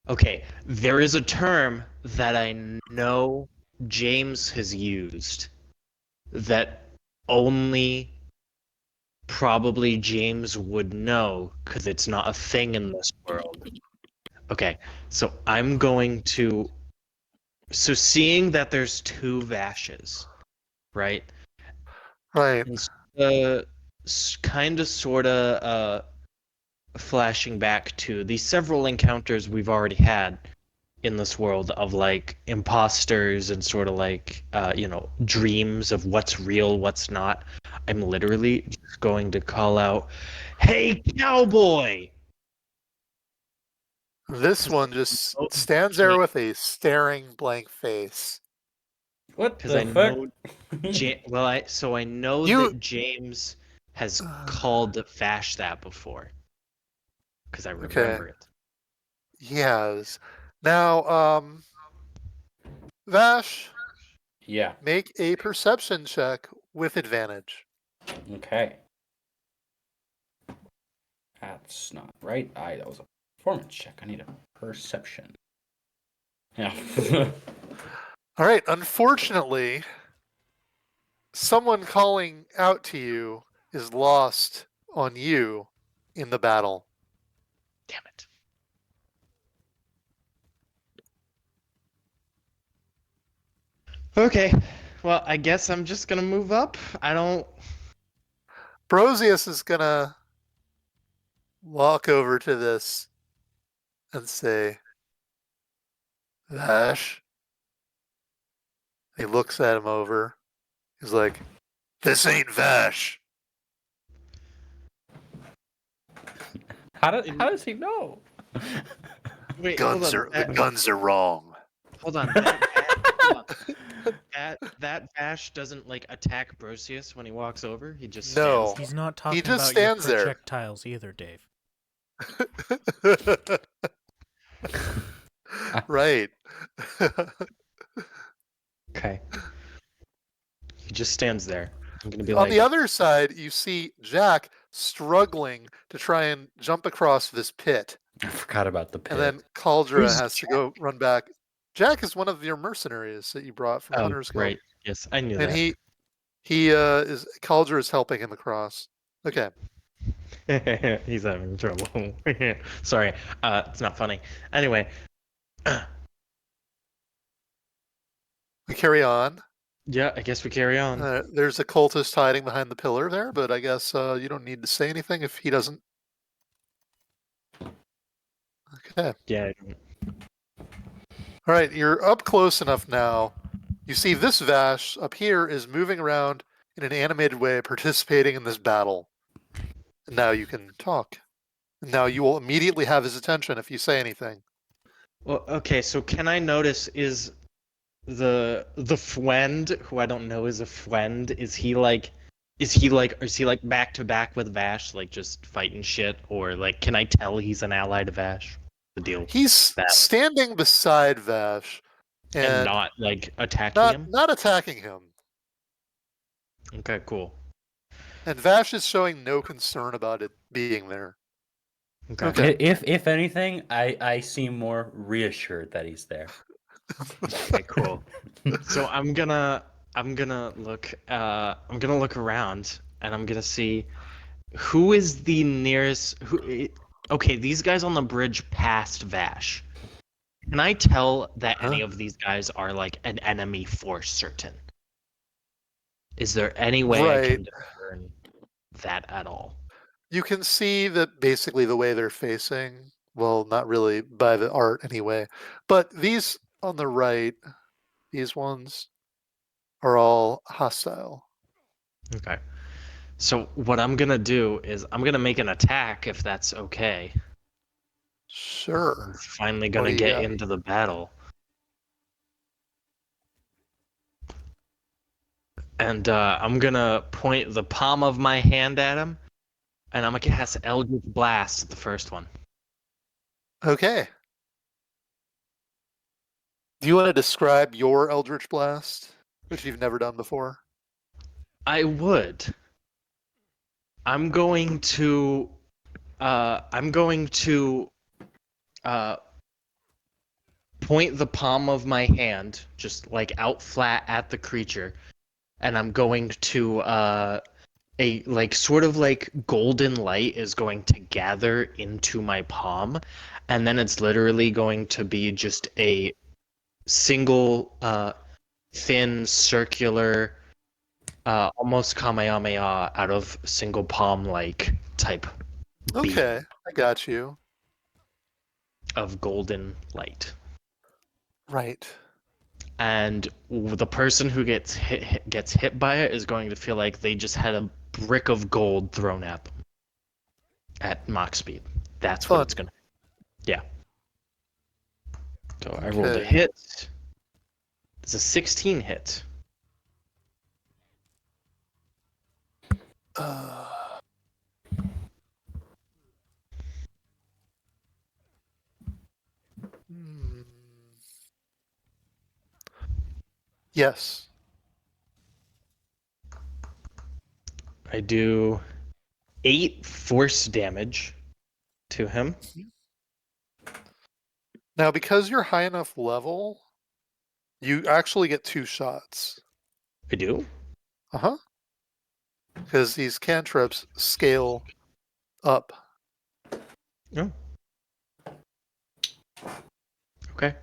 Okay, there is a term that I know James has used that only probably James would know because it's not a thing in this world. Okay, so I'm going to. So seeing that there's two Vashes, right? Right. And kind of, sort of, flashing back to the several encounters we've already had in this world of like imposters and sort of like dreams of what's real, what's not. I'm literally just going to call out, "Hey, cowboy!" This Because I one just know stands there with a staring blank face. What because the I fuck? know I know You that James has called Vash that before because I okay? remember it. He has. Now, Vash, Yeah. make a perception check with advantage. Okay. That's not right. That was a performance check. I need a perception. Yeah. All right. Unfortunately, someone calling out to you is lost on you in the battle. Damn it. Okay. Well, I guess I'm just gonna move up. I don't. Broseus is gonna walk over to this and say, Vash. He looks at him over. He's like, this ain't Vash. How does he know? Wait, hold Guns on. are the guns are wrong. Hold on. Hold on. That Vash doesn't like attack Broseus when he walks over. He just stands No. there. He's not He talking just about your stands there. projectiles either, Dave. Right. Okay. He just stands there. I'm gonna be On like, the other side, you see Jack struggling to try and jump across this pit. I forgot about the And pit. then Caldra Who's has to go run back. Jack is one of your mercenaries that you brought from "Oh, Hunter's Guild. great. Yes, I knew And that." he is Caldra is helping him across. Okay. He's having trouble. Sorry, it's not funny. Anyway, We carry on. yeah, I guess we carry on. There's a cultist hiding behind the pillar there, but I guess you don't need to say anything if he doesn't. Okay. Yeah, I don't- All right, you're up close enough now. You see this Vash up here is moving around in an animated way, participating in this battle. And now you can talk. And now you will immediately have his attention if you say anything. Well, okay. So can I notice is the friend who I don't know is a friend? Is he like back to back with Vash, like just fighting shit, or like can I tell he's an ally to Vash? The deal He's that standing beside Vash and and not like attacking him. not attacking him. Okay, cool. And Vash is showing no concern about it being there. Okay. Okay. If anything, I seem more reassured that he's there. Okay, cool. So I'm gonna look around and I'm gonna see who is the nearest okay, these guys on the bridge past Vash. Can I tell that any Huh? of these guys are like an enemy for certain? Is there any way I Right. can discern that at all? You can see that basically the way they're facing, well, not really by the art anyway, but these on the right, these ones are all hostile. Okay. So what I'm gonna do is I'm gonna make an attack if that's okay. I'm Sure. finally What gonna do you get got? into the battle. And I'm gonna point the palm of my hand at him, and I'm gonna cast Eldritch Blast at the first one. Okay. Do you want to describe your Eldritch Blast, which you've never done before? I would. I'm going to I'm going to uh, point the palm of my hand just like out flat at the creature, and I'm going to a like sort of like golden light is going to gather into my palm, and then it's literally going to be just a single thin circular almost kamehameha out of single palm like type beam Okay, I got you. of golden light. Right. And the person who gets hit by it is going to feel like they just had a brick of gold thrown at them at Mach speed. That's what Fun. it's gonna. Yeah. So I rolled a Okay. hit. It's a 16 hit. Uh, hmm. Yes. I do 8 force damage to him. Now, because you're high enough level, you actually get 2 shots. I do. Uh-huh. Because these cantrips scale up. Oh. Okay.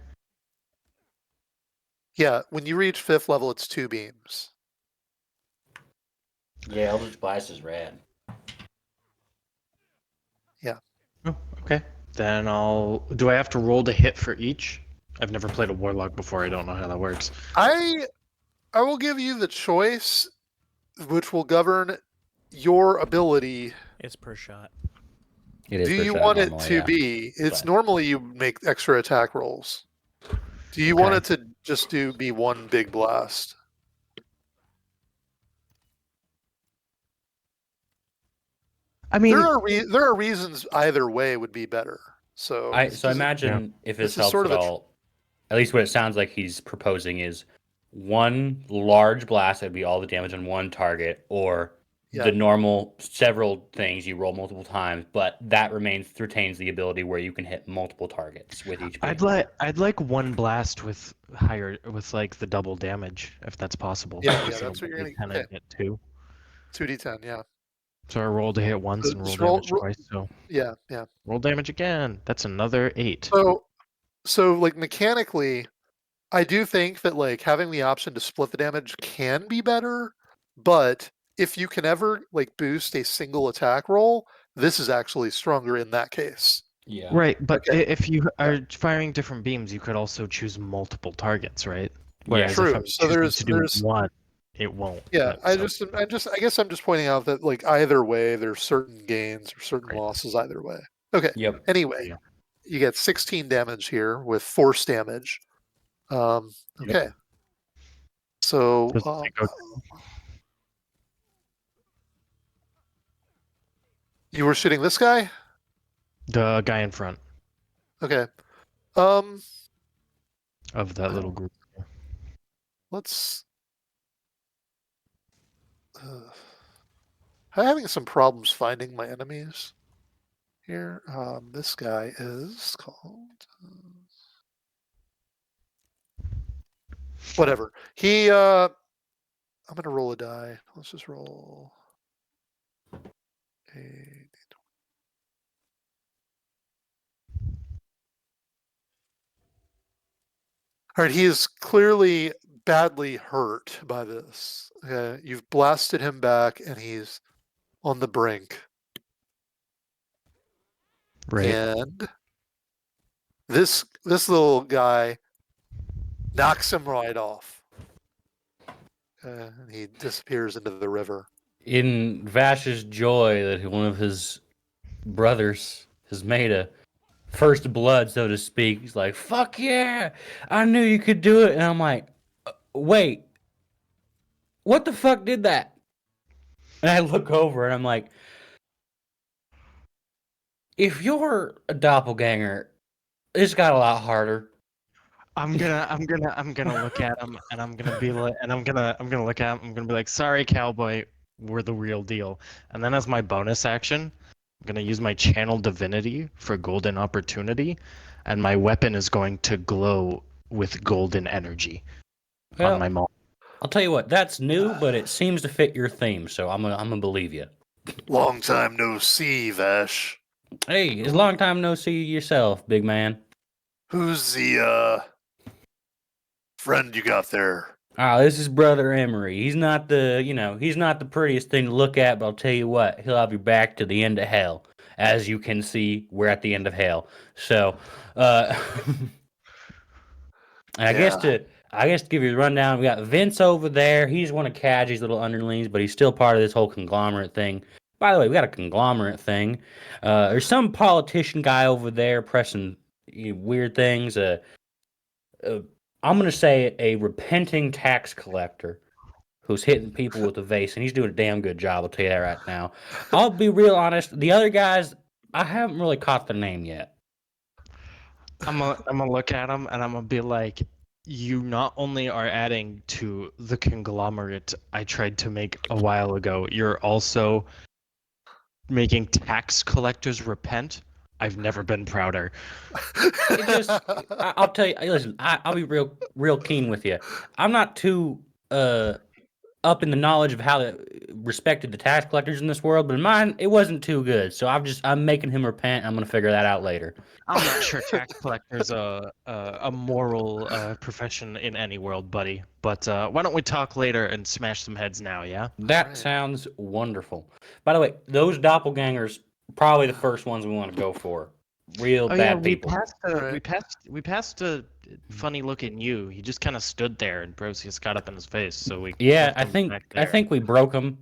Yeah, when you reach 5th level, it's 2 beams. Yeah, Eldritch Blast is rad. Oh, okay. Then do I have to roll to hit for each? I've never played a warlock before. I don't know how that works. I will give you the choice, which will govern your ability. It's per shot. It is Do per you shot want it normally, to yeah. be? It's But- normally you make extra attack rolls. Do you Okay. want it to just be one big blast? I mean, There are reasons either way would be better. So I this doesn't- imagine if this this is helps sort at of a all, at least what it sounds like he's proposing is one large blast that would be all the damage on one target, or Yeah. the normal several things you roll multiple times, but that retains the ability where you can hit multiple targets with each beam. I'd like one blast with like the double damage if that's possible. Yeah, Instead that's of what you're gonna. 1d10, Okay, I'd get 2. 2d10. Yeah. So I rolled to hit once and roll Just damage twice. So Yeah. roll damage again. That's another 8. So like mechanically, I do think that like having the option to split the damage can be better, but if you can ever like boost a single attack roll, this is actually stronger in that case. Yeah. Right, but Okay. if you are firing different beams, you could also choose multiple targets, right? Whereas True. if I'm So choosing to do there's one, it won't. Yeah, I So guess I'm just pointing out that like either way, there's certain gains or certain Great. losses either way. Okay. Yep. Anyway, Yeah. you get 16 damage here with force damage. Yep. Okay. So Does it go- you were shooting this guy? the guy in front Okay. Um, of that I little don't- group. let's. I'm having some problems finding my enemies here. This guy is called. Whatever. I'm gonna roll a die. Let's just roll a. All right, he is clearly badly hurt by this. You've blasted him back, and he's on the brink. Right. And this little guy knocks him right off. And he disappears into the river. In Vash's joy that one of his brothers has made a first blood, so to speak, he's like, "Fuck yeah! I knew you could do it." And I'm like, "Wait, what the fuck did that?" And I look over and I'm like, "If you're a doppelganger, it's got a lot harder." I'm gonna look at him and I'm gonna be like, and I'm gonna look at him. I'm gonna be like, sorry, cowboy, we're the real deal. And then as my bonus action, I'm gonna use my channel divinity for golden opportunity, and my weapon is going to glow with golden energy on my Well, maul. I'll tell you what, that's new, but it seems to fit your theme, so I'm gonna believe you. Long time no see, Vash. Hey, it's a long time no see yourself, big man. Who's the friend you got there? This is Brother Emery. He's not he's not the prettiest thing to look at, but I'll tell you what, he'll have your back to the end of hell. As you can see, we're at the end of hell. So, and Yeah. I guess to give you the rundown, we got Vince over there. He's one of Kadji's little underlings, but he's still part of this whole conglomerate thing. By the way, we got a conglomerate thing. There's some politician guy over there pressing weird things. Uh, I'm gonna say a repenting tax collector who's hitting people with a vase, and he's doing a damn good job. I'll tell you that right now. I'll be real honest. The other guys, I haven't really caught the name yet. I'm gonna look at him and I'm gonna be like, you not only are adding to the conglomerate I tried to make a while ago, you're also making tax collectors repent. I've never been prouder. I'll tell you. Listen, I'll be real keen with you. I'm not too up in the knowledge of how respected the tax collectors in this world, but in mine, it wasn't too good. So I'm making him repent. I'm gonna figure that out later. I'm not sure tax collector's a moral profession in any world, buddy. But why don't we talk later and smash some heads now, yeah? That Right. sounds wonderful. By the way, those doppelgangers probably the first ones we want to go for. Real Oh bad yeah, people. we passed a funny looking you. He just kind of stood there, and Broseus got up in his face. So we Yeah, kept I him think back I there. think we broke them.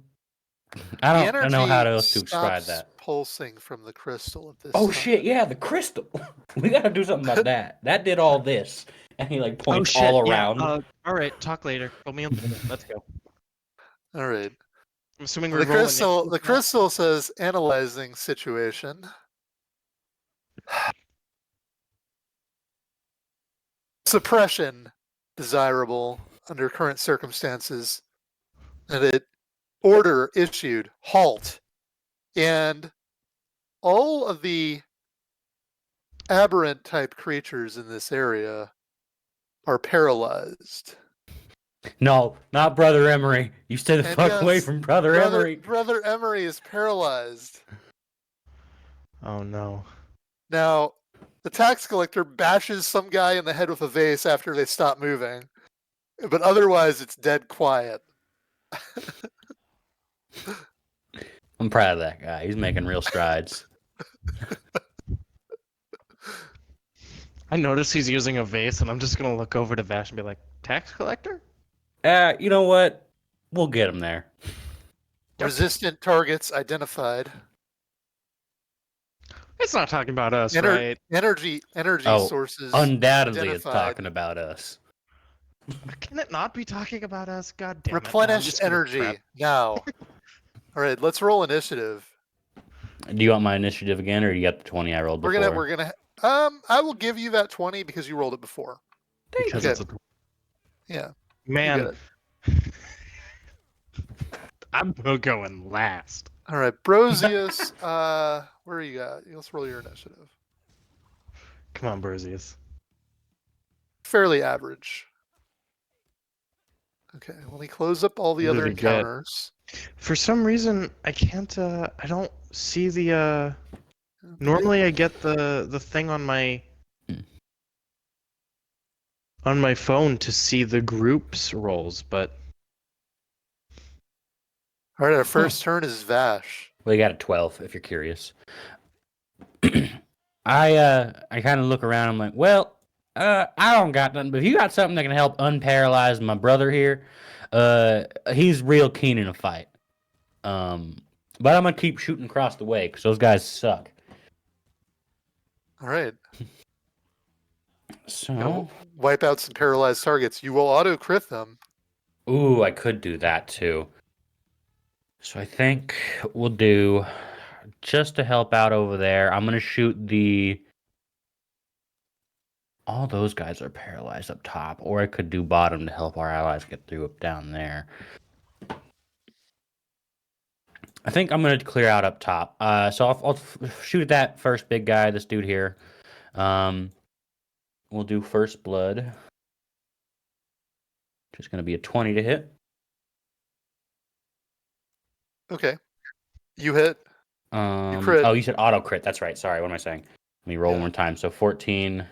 I The don't know how energy else to describe stops that. pulsing from the crystal at this Oh time. shit! Yeah, the crystal. We gotta do something about that. That did all this, and he like Oh points shit! all Yeah. around. All right. Talk later. Put me on. Let's go. All right. I'm assuming The we're rolling crystal initiative now? says analyzing situation. Suppression desirable under current circumstances. And it order issued halt. And all of the aberrant type creatures in this area are paralyzed. No, not Brother Emery. You stay the And fuck away yes, from Brother Emery. Brother Emery is paralyzed. Oh no. Now, the tax collector bashes some guy in the head with a vase after they stop moving, but otherwise it's dead quiet. I'm proud of that guy. He's making real strides. I notice he's using a vase, and I'm just gonna look over to Vash and be like, "Tax collector?" You know what? We'll get him there. Resistant targets identified. It's not talking about us, right? Energy Oh, sources undoubtedly, it's identified. talking about us. Can it not be talking about us? God damn it! No, I'm Replenish just gonna energy prep. now. All right, let's roll initiative. Do you want my initiative again, or you got the 20 I rolled before? We're gonna I will give you that 20 because you rolled it before. Because Okay. it's a Yeah. man. get I'm going last. All right, Broseus, where are you at? Let's roll your initiative. Come on, Broseus. Fairly average. Okay, let me close up all the What other did he get? encounters. For some reason, I can't. I don't see the. Normally, I get the thing on my phone to see the groups rolls, but All right, our first turn is Vash. Well, you got a 12, if you're curious. I kind of look around. I'm like, well, I don't got nothing. But if you got something that can help unparalyze my brother here, he's real keen in a fight. But I'm gonna keep shooting across the way because those guys suck. All right, So, now wipe out some paralyzed targets. You will auto crit them. ooh, I could do that too. So I think we'll do just to help out over there. I'm gonna shoot the. All those guys are paralyzed up top, or I could do bottom to help our allies get through up down there. I think I'm gonna clear out up top. So I'll shoot at that first big guy, this dude here. We'll do first blood. Just gonna be a 20 to hit. Okay. You hit. You crit. Oh, you said auto crit. That's right. Sorry. What am I saying? Let me roll one more time. So 14.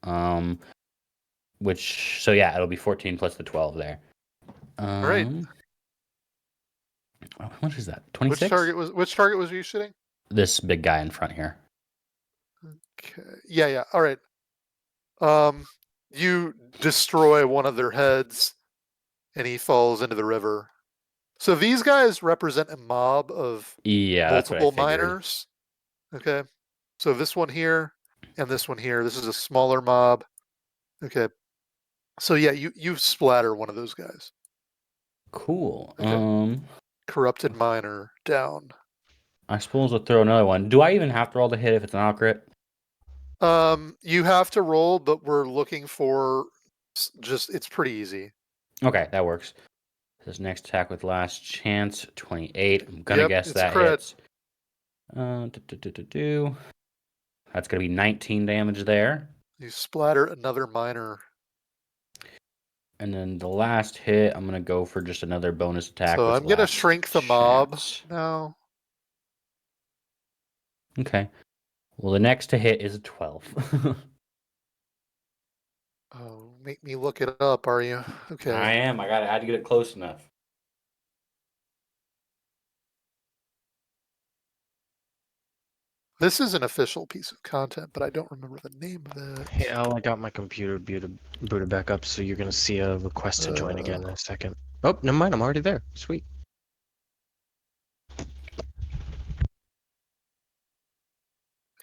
So yeah, it'll be 14 plus the 12 there. All right. How much is that? 26? Which target was you shooting? This big guy in front here. Okay. Yeah. All right. You destroy one of their heads, and he falls into the river. So these guys represent a mob of multiple miners. Okay. So this one here and this one here. This is a smaller mob. Okay. So yeah, you splatter one of those guys. Cool. Okay. Corrupted miner down. I suppose we'll throw another one. Do I even have to roll to hit if it's an auto crit? You have to roll, but we're looking for it's pretty easy. Okay, that works. This next attack with last chance, 28. I'm gonna guess that hits. That's gonna be 19 damage there. You splatter another miner. And then the last hit, I'm gonna go for just another bonus attack. So I'm gonna shrink the mob now. Okay. Well, the next to hit is a 12. Oh, make me look it up, are you? Okay. I am. I had to get it close enough. This is an official piece of content, but I don't remember the name of it. Hey, Al, I got my computer booted back up, so you're gonna see a request to join again in a second. Oh, never mind. I'm already there. Sweet.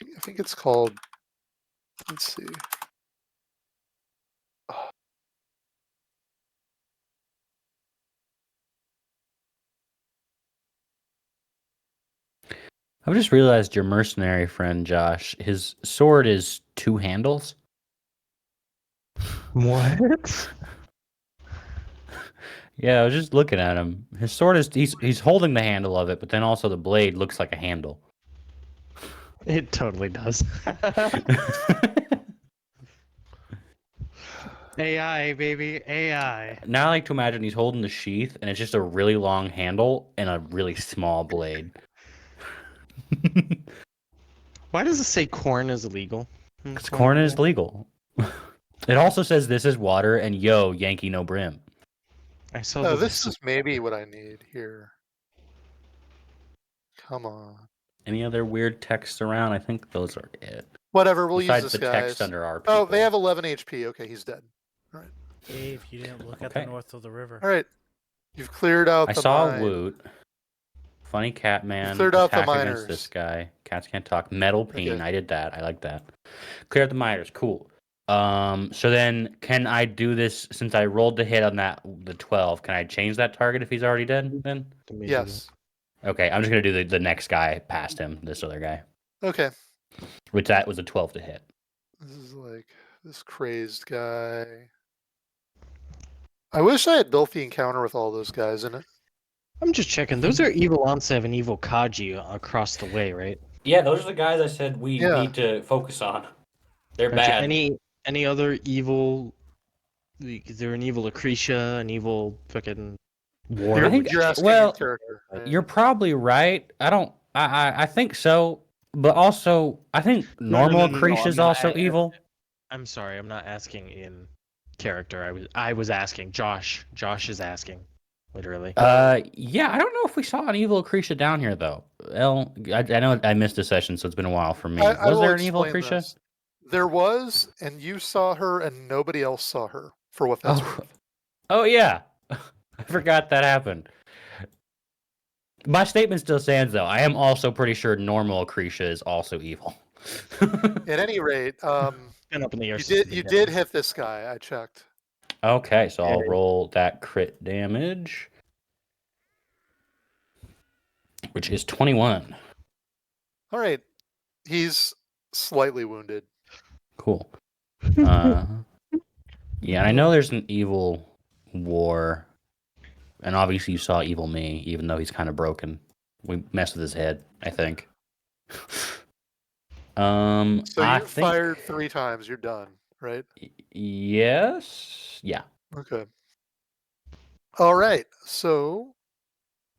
I think it's called. Let's see. I've just realized your mercenary friend, Josh, his sword is 2 handles. What? Yeah, I was just looking at him. His sword is he's holding the handle of it, but then also the blade looks like a handle. It totally does. AI, baby, AI. Now I like to imagine he's holding the sheath, and it's just a really long handle and a really small blade. Why does it say corn is illegal? Because corn is legal. It also says this is water and yo, Yankee no brim. I saw. Oh, this is maybe what I need here. Come on. Any other weird texts around? I think those are it. Whatever, we'll Besides use the this text guy. under our people. Oh, they have 11 HP. Okay, he's dead. All right. Dave, you didn't look at the north of the river. All right. You've cleared out I the saw mine. Woot. Funny cat man. You cleared out the attack miners. against this guy. Cats can't talk. Metal Peen. Okay. I did that. I like that. Clear out the miners. Cool. So then can I do this since I rolled the hit on the 12? Can I change that target if he's already dead then? Yes. Okay, I'm just gonna do the next guy past him, this other guy. Okay. Which that was a 12 to hit. This is like this crazed guy. I wish I had built the encounter with all those guys in it. I'm just checking. Those are evil Onsev and evil Kaji across the way, right? Yeah, those are the guys I said we need to focus on. They're bad. Any other evil? Is there an evil Lucretia, an evil fucking war? I think, you're asking well, character. You're probably right. I think so, but also I think normal Lucretia is also evil. I'm sorry, I'm not asking in character. I was asking. Josh is asking, literally. Yeah, I don't know if we saw an evil Lucretia down here though. Well, I know I missed a session, so it's been a while for me. Was there an evil Lucretia? This. There was, and you saw her, and nobody else saw her. For what that's worth. Oh yeah, I forgot that happened. My statement still stands though. I am also pretty sure normal Lucretia is also evil. At any rate, Up in the air you did hit this guy. I checked. Okay, so I'll roll that crit damage, which is 21. All right, he's slightly wounded. Cool. Yeah, and I know there's an evil war, and obviously you saw evil me, even though he's kind of broken. We messed with his head, I think. So I you think fired 3 times. You're done, right? yes. Yeah. Okay. All right. So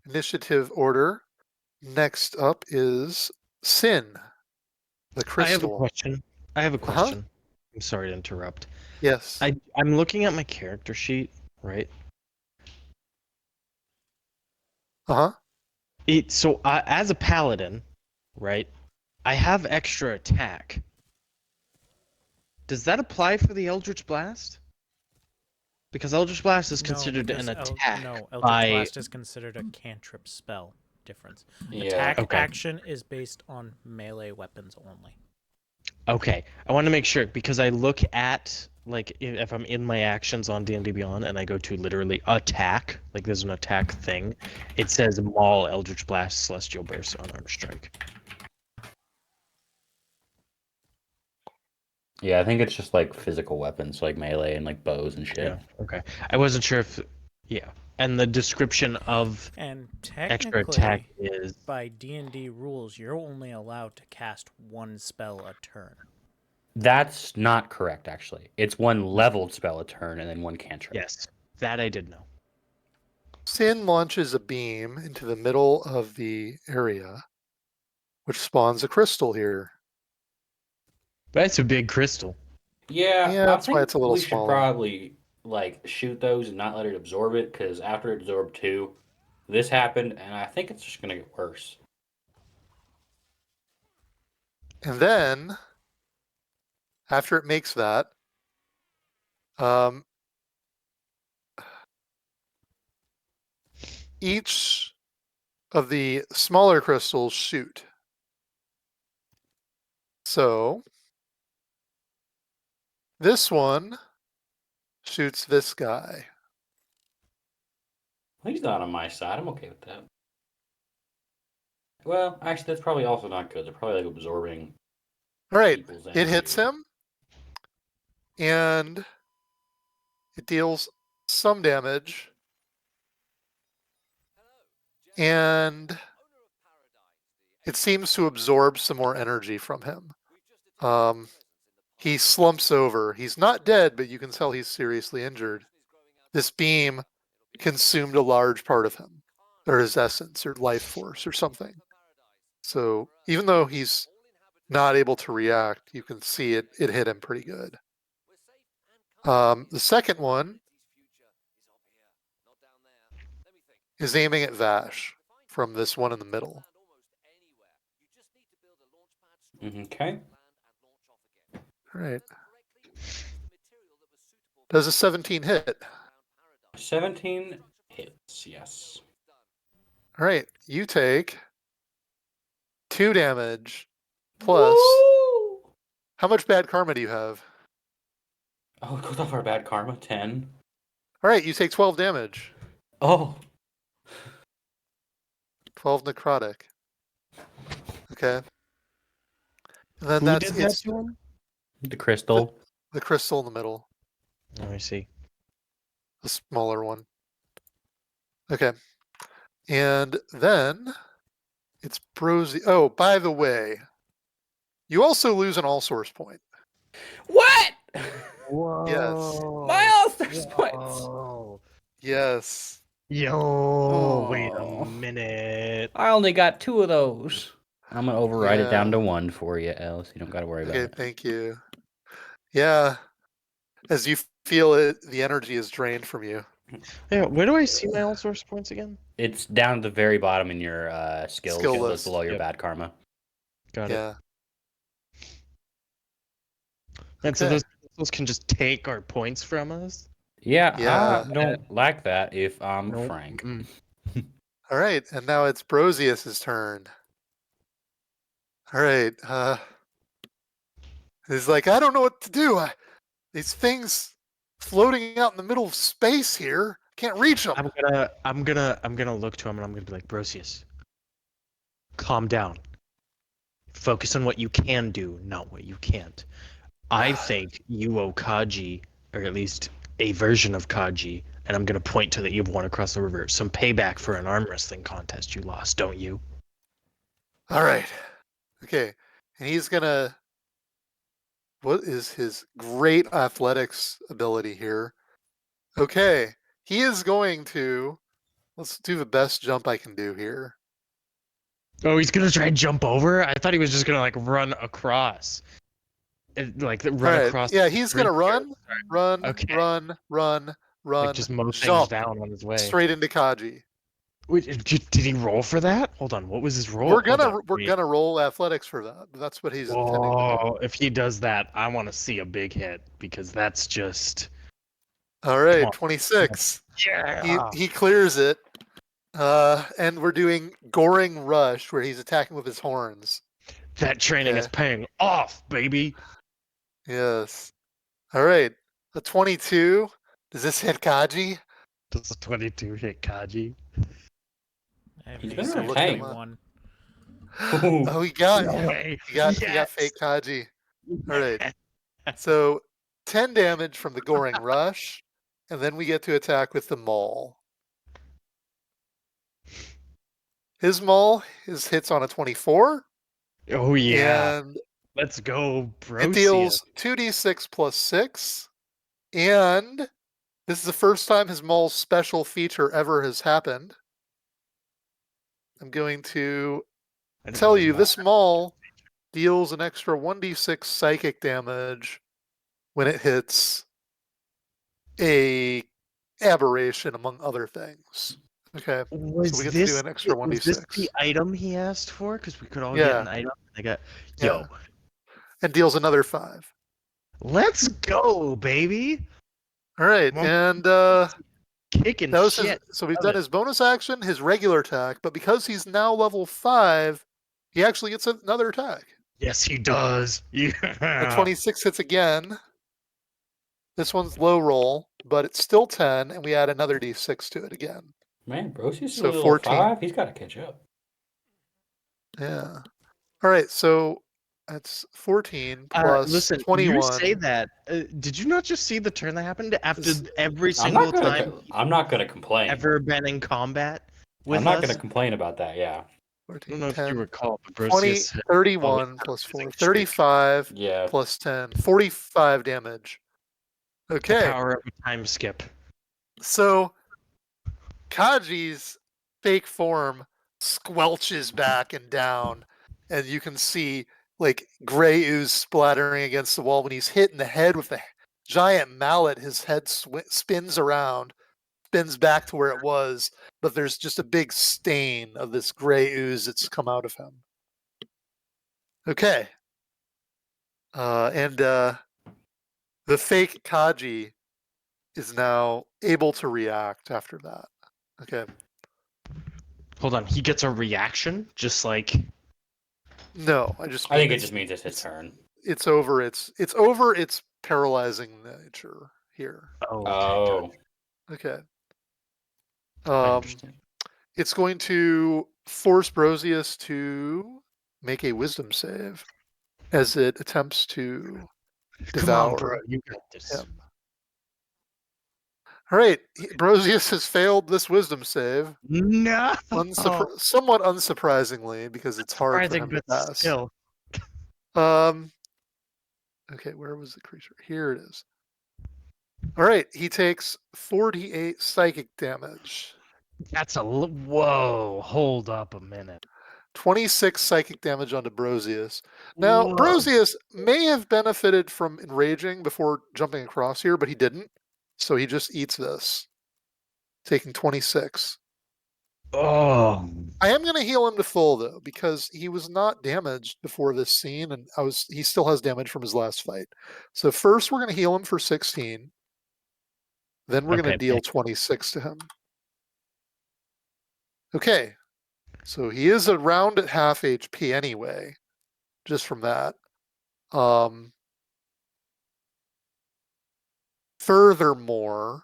initiative order. Next up is Sin, the I have a crystal. question. I have a Uh huh. question. I'm sorry to interrupt. Yes. I'm looking at my character sheet, right? Uh huh. So as a paladin, right? I have extra attack. Does that apply for the Eldritch Blast? Because Eldritch Blast is No, considered because an attack Eldritch by. Blast is considered a cantrip spell. Difference. Yeah. Attack Okay. action is based on melee weapons only. Okay, I want to make sure because I look at like if I'm in my actions on D&D Beyond and I go to literally attack, like there's an attack thing, it says Maul, Eldritch Blast, Celestial Burst, Unarmed Strike. Yeah, I think it's just like physical weapons, like melee and like bows and shit. Yeah. Okay. I wasn't sure if. Yeah. And the description of And extra attack technically, is. by D&D rules, you're only allowed to cast one spell a turn. That's not correct, actually. It's one leveled spell a turn and then one cantrip. Yes, that I did know. Sin launches a beam into the middle of the area, which spawns a crystal here. That's a big crystal. Yeah, Yeah, I that's why think it's a little we should smaller. probably like shoot those and not let it absorb it, because after it absorbed 2, this happened, and I think it's just gonna get worse. And then, after it makes that, each of the smaller crystals shoot. So this one shoots this guy. He's not on my side. I'm okay with that. Well, actually, that's probably also not good. They're probably like absorbing All right, people's it energy. hits him, and it deals some damage. And it seems to absorb some more energy from him. He slumps over. He's not dead, but you can tell he's seriously injured. This beam consumed a large part of him, or his essence, or life force, or something. So even though he's not able to react, you can see it hit him pretty good. The second one is aiming at Vash from this one in the middle. Okay. All right. Does a 17 hit? 17 hits, yes. All right. You take 2 damage plus. Woo! How much bad karma do you have? Oh, it goes off our bad karma. 10. All right. You take 12 damage. Oh. 12 necrotic. Okay. And then Who that's did that it's to him? The crystal. the crystal in the middle, Oh, I see. the smaller one. Okay. And then it's Broseus. Oh, by the way, you also lose an all source point. What? Whoa. My all-stars points. Whoa. Yes. Yo, wait a Oh. minute. I only got 2 of those. I'm gonna override it down Yeah. to 1 for you, Alice. You don't gotta worry about Okay, it. thank you. Yeah. As you feel it, the energy is drained from you. Yeah, where do I see my all source points again? It's down at the very bottom in your skills. Skill It list. below your Yep. bad karma. Got it. Yeah. And so Okay. those can just take our points from us? Yeah, Yeah. I don't like that if I'm Nope. frank. Mm. All right, and now it's Broseus' turn. All right. He's like, I don't know what to do. These things floating out in the middle of space here. Can't reach them. I'm gonna look to him and I'm gonna be like, Brosius, calm down. Focus on what you can do, not what you can't. I think you owe Kaji, or at least a version of Kaji, and I'm gonna point to that you've won across the river, some payback for an arm wrestling contest you lost, don't you? All right. Okay. And he's gonna. What is his great athletics ability here? Okay. He is going to. Let's do the best jump I can do here. Oh, he's gonna try and jump over? I thought he was just gonna like run across. Like All run right. across Yeah, the he's street gonna here. run, Okay. Like just mow things jump down on his way. straight into Kaji. Wait, did he roll for that? Hold on, what was his roll? We're Hold gonna on, we're wait. gonna roll athletics for that. That's what he's intending to do. Oh, if he does that, I want to see a big hit because that's just All come right, on. 26. Yeah. He clears it. And we're doing Goring Rush, where he's attacking with his horns. That training is Okay. paying off, baby. Yes. All right. A 22. Does this hit Kaji? Does a 22 hit Kaji? It He's makes been a looking retained. 21. Oh, he got No you. way. He got Yes. fake Kaji. All right. So 10 damage from the Goring Rush, and then we get to attack with the Maul. His Maul hits on a 24, Oh yeah. and Let's go, it Broseus. deals 2d6 plus 6, and this is the first time his Maul's special feature ever has happened. I'm going to I didn't know tell his you, mom this had- Maul deals an extra 1d6 psychic damage when it hits a aberration, among other things. Okay, so Was we get to do this an extra was this 1d6. the item he asked for? Because we could all get Yeah, an item. I got yeah, yo. and deals another 5. Let's go, baby. All right, Well, and kicking that was his. shit. So we've Love done it. his bonus action, his regular attack, but because he's now level 5, he actually gets another attack. Yes, he does. The Yeah. 26 hits again. This one's low roll, but it's still 10, and we add another d6 to it again. Man, Broseus is So level 14. 5. He's got to catch up. Yeah. All right, so that's 14 plus Listen, 21. you say that. Did you not just see the turn that happened after This- every I'm single not gonna. time I'm not gonna complain. ever been in combat with I'm not us? gonna complain about that. Yeah. I 14, don't know if 10, you recall, but 20, Broseus had 31 plus 4, 35 Yeah. plus 10, 45 damage. the Okay, power of a time skip. so Kaji's fake form squelches back and down, and you can see like gray ooze splattering against the wall. When he's hit in the head with a giant mallet, his head spins around, spins back to where it was, but there's just a big stain of this gray ooze that's come out of him. Okay. And the fake Kaji is now able to react after that. Okay. Hold on, he gets a reaction, just like No, I just I think it it's- just means it's his turn. it's over its paralyzing nature here. oh, okay, Oh, Okay. I understand. It's going to force Broseus to make a wisdom save as it attempts to good. Come on, devour bro, you got this. him. All right, Broseus has failed this wisdom save, No, somewhat unsurprisingly, because it's hard for surprising, him to but pass. still. Okay, where was the creature? Here it is. All right, he takes 48 psychic damage. That's whoa. Hold up a minute. 26 psychic damage onto Broseus. Now, Whoa. Broseus may have benefited from enraging before jumping across here, but he didn't. So he just eats this, taking 26. Oh, I am going to heal him to full, though, because he was not damaged before this scene, and he still has damage from his last fight. So first, we're going to heal him for 16. Then we're going to deal 26 to him. Okay. So he is around at half HP anyway, just from that. Furthermore,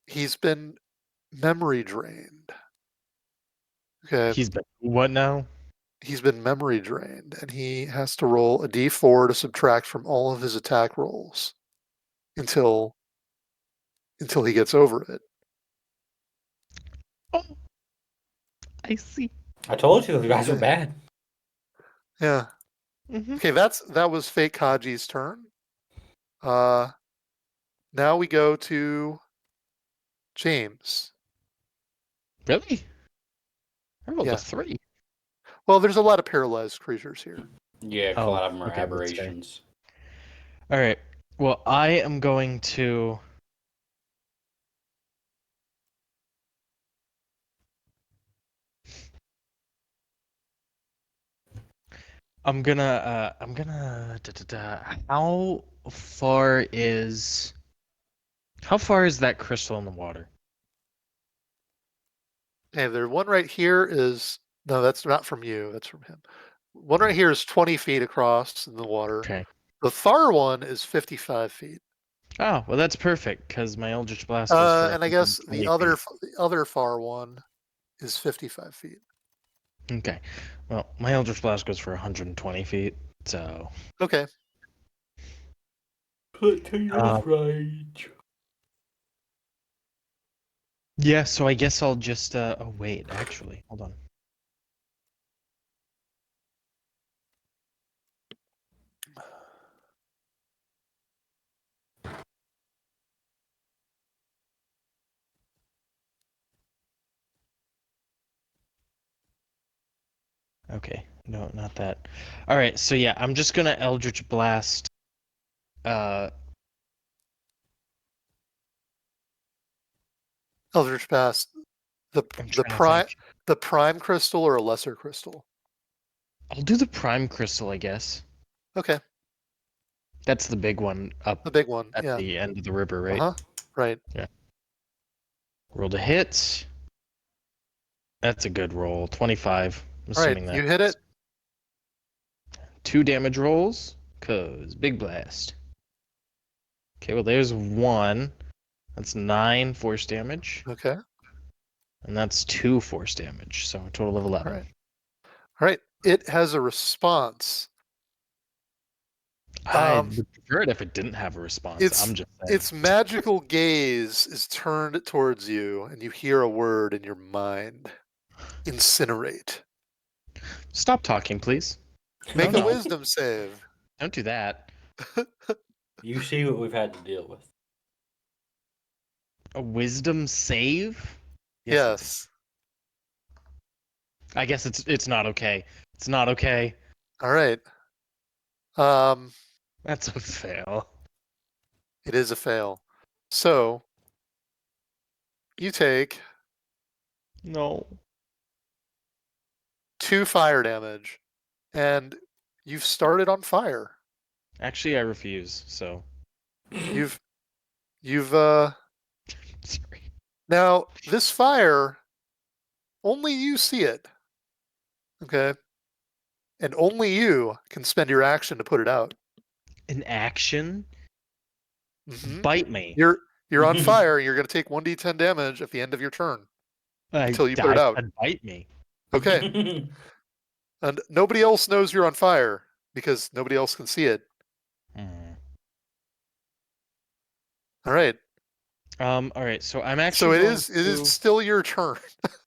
he's been memory drained. Okay. he's been what now? He's been memory drained, and he has to roll a d4 to subtract from all of his attack rolls until he gets over it. Oh, I see. I told you, you guys were bad. Yeah. Mm-hmm. Okay, that was Fake Kaji's turn. Now we go to James. Really? I rolled a Yeah. 3. Well, there's a lot of paralyzed creatures here. Yeah, 'cause a Oh, lot of them are okay, that's fair. aberrations. All right. Well, I am going to. How far is. How far is that crystal in the water? Okay, there's one right here is no, that's not from you. That's from him. One right here is 20 feet across in the water. Okay. The far one is 55 feet. Oh, well, that's perfect because my Eldritch Blast goes for And I guess 120 the other far one is 55 feet. feet. Okay. Well, my Eldritch Blast goes for 120 feet. So. Okay. Right. Yeah, so I guess I'll just. Oh, wait. Actually, hold on. Okay. No, not that. All right. So, yeah, I'm just going to Eldritch Blast. Eldritch Pass. The I'm the trying to prime think. the prime crystal or a lesser crystal? I'll do the Prime Crystal, I guess. Okay. That's the big one up The big one. at Yeah. the end of the river, right? Uh-huh. Right. Roll to hit. That's a good roll. 25. I'm All right. assuming that. You hit it. 2 damage rolls. Cause big blast. Okay, well there's 1. That's 9 force damage. Okay. And that's 2 force damage. So a total of 11. All right. All right. It has a response. I would prefer it if it didn't have a response. It's I'm just saying. its magical gaze is turned towards you, and you hear a word in your mind: incinerate. Stop talking, please. Make No, a no. wisdom save. Don't do that. You see what we've had to deal with. A wisdom save? Yes. I guess it's not okay. It's not okay. All right. Um, That's a fail. it is a fail. So you take No. 2 fire damage, and you've started on fire. Actually, I refuse. So You've sorry. now this fire, only you see it. Okay. And only you can spend your action to put it out. An action? Mhm. Bite me. You're on fire. You're going to take 1d10 damage at the end of your turn until you put it out. Said bite me. Okay. And nobody else knows you're on fire because nobody else can see it. Hmm. All right. All right. So I'm So actually. it is still your turn.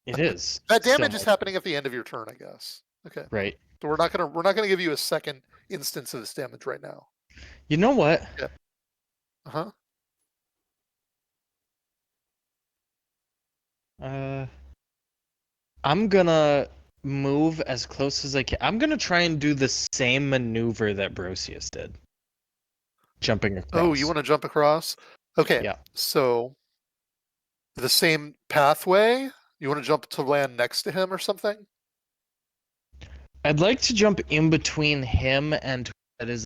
It is. That Still damage is my- happening at the end of your turn, I guess. Okay. Right. So we're not gonna give you a second instance of this damage right now. You know what? Uh-huh. I'm gonna move as close as I can. I'm gonna try and do the same maneuver that Broseus did. Jumping across. Oh, you want to jump across? Okay. Yeah. So the same pathway? You want to jump to land next to him or something? I'd like to jump in between him and that is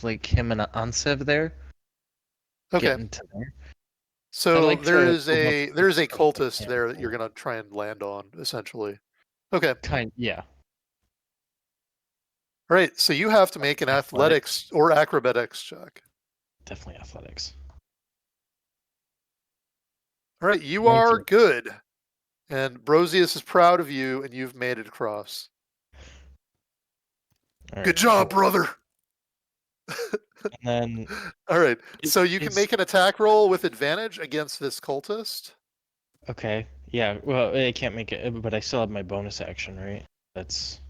like him and Ansev there. Okay. Getting to there. So like there to is move a up there's a as close as I cultist can. there that you're gonna try and land on, essentially. Okay. Yeah. All right. So you have to make an athletics or acrobatics check. Definitely athletics. All right. You 19. are good. And Broseus is proud of you, and you've made it across. All Good right, job, cool. brother. And then All right. So you can is- make an attack roll with advantage against this cultist. okay, Yeah, well, I can't make it, but I still have my bonus action, right? That's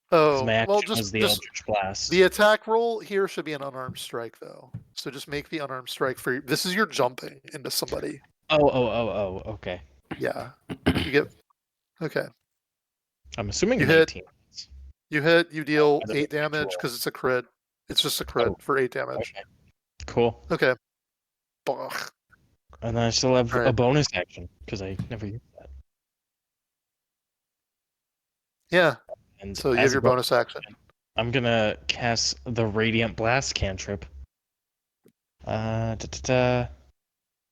because Oh, my well, action just was the just Eldritch Blast. the attack roll here should be an unarmed strike though. So just make the unarmed strike for this is your jumping into somebody. Oh, okay. Yeah. You get okay. I'm assuming You hit 19. you hit, you deal Out of 8 the damage ritual. because it's a crit. It's just a crit Oh, for 8 damage. okay. Cool. Okay. Ugh. And then I still have All a right. bonus action because I never used that. Yeah. And So you have as a your bonus bonus action. action, I'm gonna cast the Radiant Blast cantrip. Da, da, da.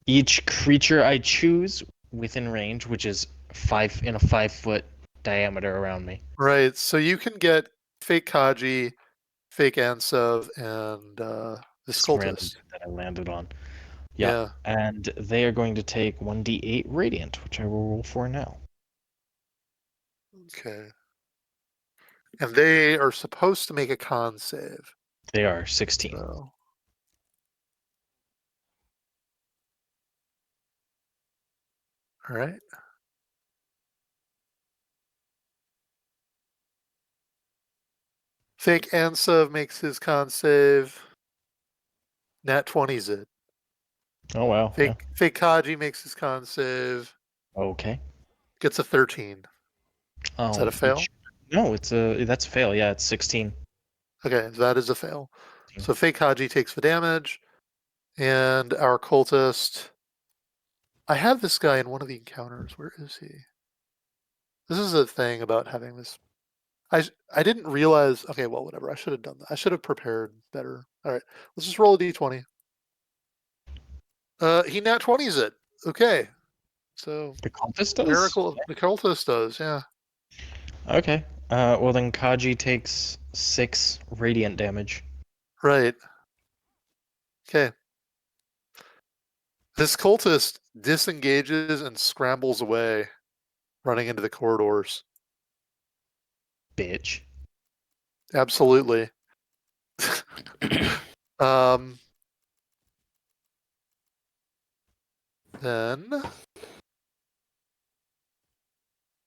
Each creature I choose within range, which is in a 5 foot diameter around me. Right. So you can get fake Kaji, fake Ansev, and this Just random cultist. that I landed on. Yeah. Yeah. And they are going to take 1d8 radiant, which I will roll for now. Okay. And they are supposed to make a con save. They are 16. So all right. Fake Ansev makes his con save. Nat 20's it. Oh wow. Yeah. Fake Kaji makes his con save. Okay. Gets a 13. Is that Oh, a fail? no, that's a fail. Yeah, it's 16. Okay, that is a fail. So fake Haji takes the damage, and our cultist. I have this guy in one of the encounters. Where is he? This is a thing about having this. I didn't realize. Okay, well, whatever. I should have done that. I should have prepared better. All right, let's just roll a d20. He nat 20's it. Okay, so The cultist does? miracle. The cultist does. Yeah. Okay. Well then Kaji takes 6 radiant damage. Right. Okay. This cultist disengages and scrambles away, running into the corridors. Bitch. Absolutely. um, then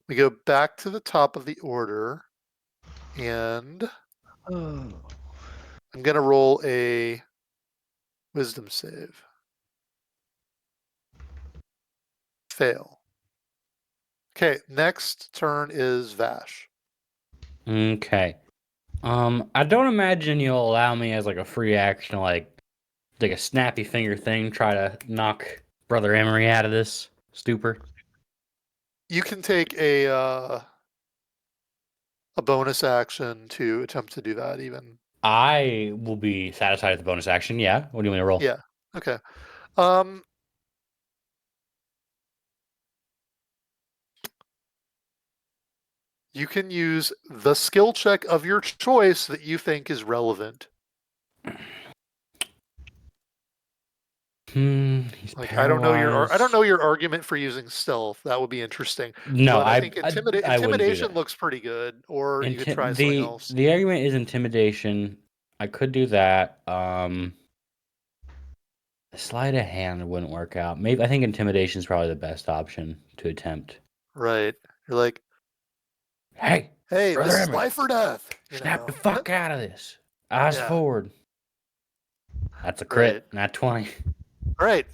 we go back to the top of the order, and I'm going to roll a wisdom save. Fail. Okay, next turn is Vash. Okay. I don't imagine you'll allow me as like a free action to like a snappy finger thing, try to knock Brother Emery out of this stupor. You can take a bonus action to attempt to do that even. I will be satisfied with the bonus action, yeah. What do you want me to roll? Yeah. Okay. Um, you can use the skill check of your choice that you think is relevant. He's Like paralyzed. I don't know your argument for using stealth. That would be interesting. No, But I think I wouldn't do intimidation that. looks pretty good. Or you could try something else. The argument is intimidation. I could do that. Sleight of hand wouldn't work out. Maybe I think intimidation is probably the best option to attempt. Right. You're like, Hey, hey, Brother this is Emery, life or death. snap the fuck out of this. Eyes Yeah. forward. That's a crit, Right. not 20. Right.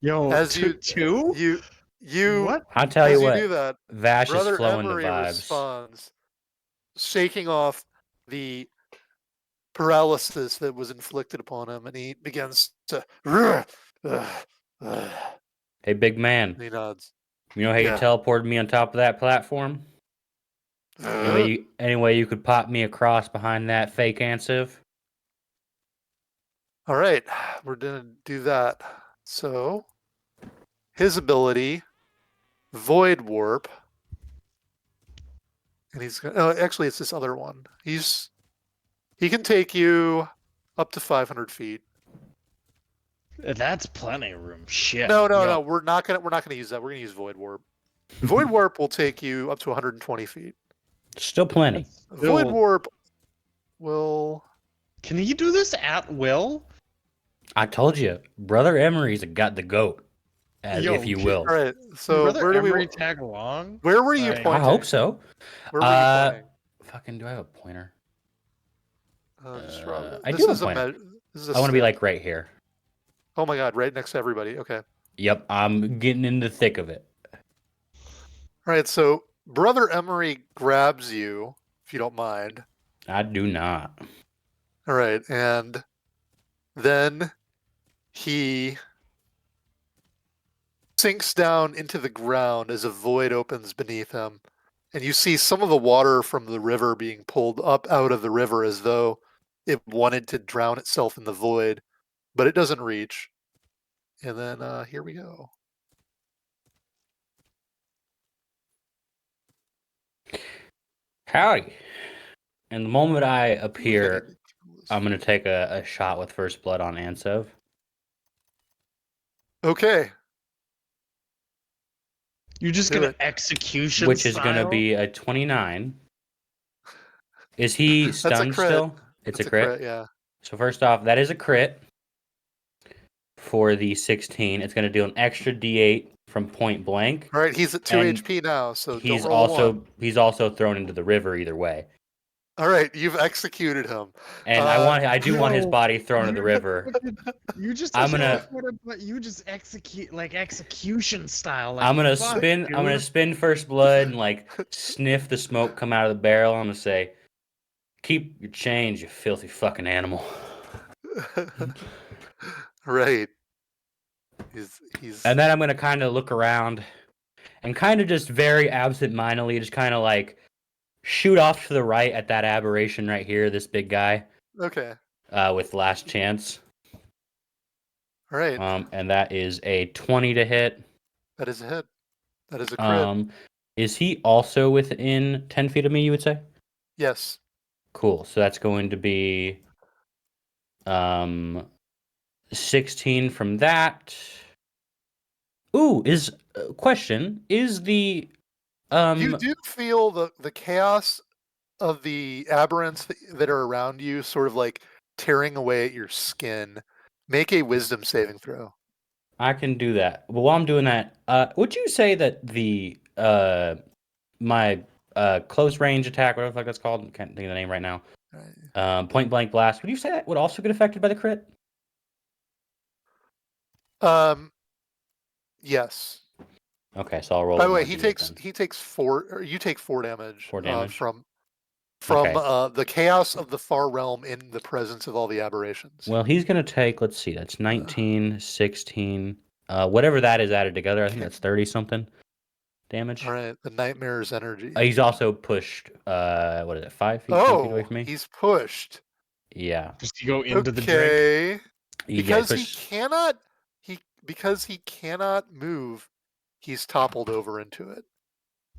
Yo, As two? you What? I'll tell as you you what, do that, Vash is Brother flowing the Emery vibes. responds, shaking off the paralysis that was inflicted upon him, and he begins to. Hey, big man, He nods. you know how you Yeah. teleported me on top of that platform? Any way you could pop me across behind that fake Ansiv? All right, we're gonna do that. So, his ability, Void Warp, and he's gonna. Oh, actually, it's this other one. He can take you up to 500 feet. That's plenty of room. Shit. No. Yo, We're not gonna use that. We're gonna use Void Warp. Void Warp will take you up to 120 feet. Still plenty. Void Warp will. Can he do this at will? I told you, Brother Emery's got the goat. if you will. All right. Did So Brother where do Emery we? tag along? Where were you Like, pointing? I hope so. Where were you pointing? Fucking, do I have a pointer? Just I this do have is a a pointer. this is a I want to be stick. like right here. Oh my god, right next to everybody. Okay. Yep, I'm getting in the thick of it. All right. So Brother Emery grabs you, if you don't mind. I do not. All right, and then he sinks down into the ground as a void opens beneath him. And you see some of the water from the river being pulled up out of the river as though it wanted to drown itself in the void, but it doesn't reach. And then here we go. Howdy. And the moment I Ooh, I need appear, to kill this. I'm going to take a shot with first blood on Ansov, Okay. you're just Do gonna it. execution which is going to style? be a 29. Is he That's a stunned crit. still? It's That's a crit. yeah. So first off, that is a crit for the 16. It's going to do an extra D8 from point blank. All right, he's at 2 And HP now, so don't he's roll a 1. also thrown into the river either way. All right, you've executed him. And I do want his No, body thrown into the you river. You just I'm gonna- you just execute like execution style. Like, I'm gonna fuck, spin. I'm gonna dude. spin first blood and like sniff the smoke come out of the barrel. I'm gonna say, "Keep your change, you filthy fucking animal." Right. He's And then I'm gonna kind of look around and kind of just very absent-mindedly, just kind of like shoot off to the right at that aberration right here, this big guy, okay. with last chance. All right. And that is a 20 to hit. That is a hit. That is a crit. Is he also within 10 feet of me, you would say? Yes. Cool. So that's going to be 16 from that. Ooh, question, is the You do feel the chaos of the aberrants that are around you sort of like tearing away at your skin. Make a wisdom saving throw. I can do that. Well, while I'm doing that, would you say that the my close range attack, whatever the fuck that's called, I can't think of the name right now. Right. Point blank blast. Would you say that would also get affected by the crit? Yes. Okay, so I'll roll. By the way, more D8 then. he takes 4, or you take 4 damage. 4 damage? From Okay. the chaos of the far realm in the presence of all the aberrations. Well, he's gonna take. Let's see. That's 19, 16. Whatever that is added together, I think that's 30 something damage. All right, the nightmare's energy. He's also pushed. What is it? 5 feet, 10 feet away Oh, from me. he's pushed. Yeah. Just to go into the drink. Okay. Because Yeah, he cannot move, he's toppled over into it.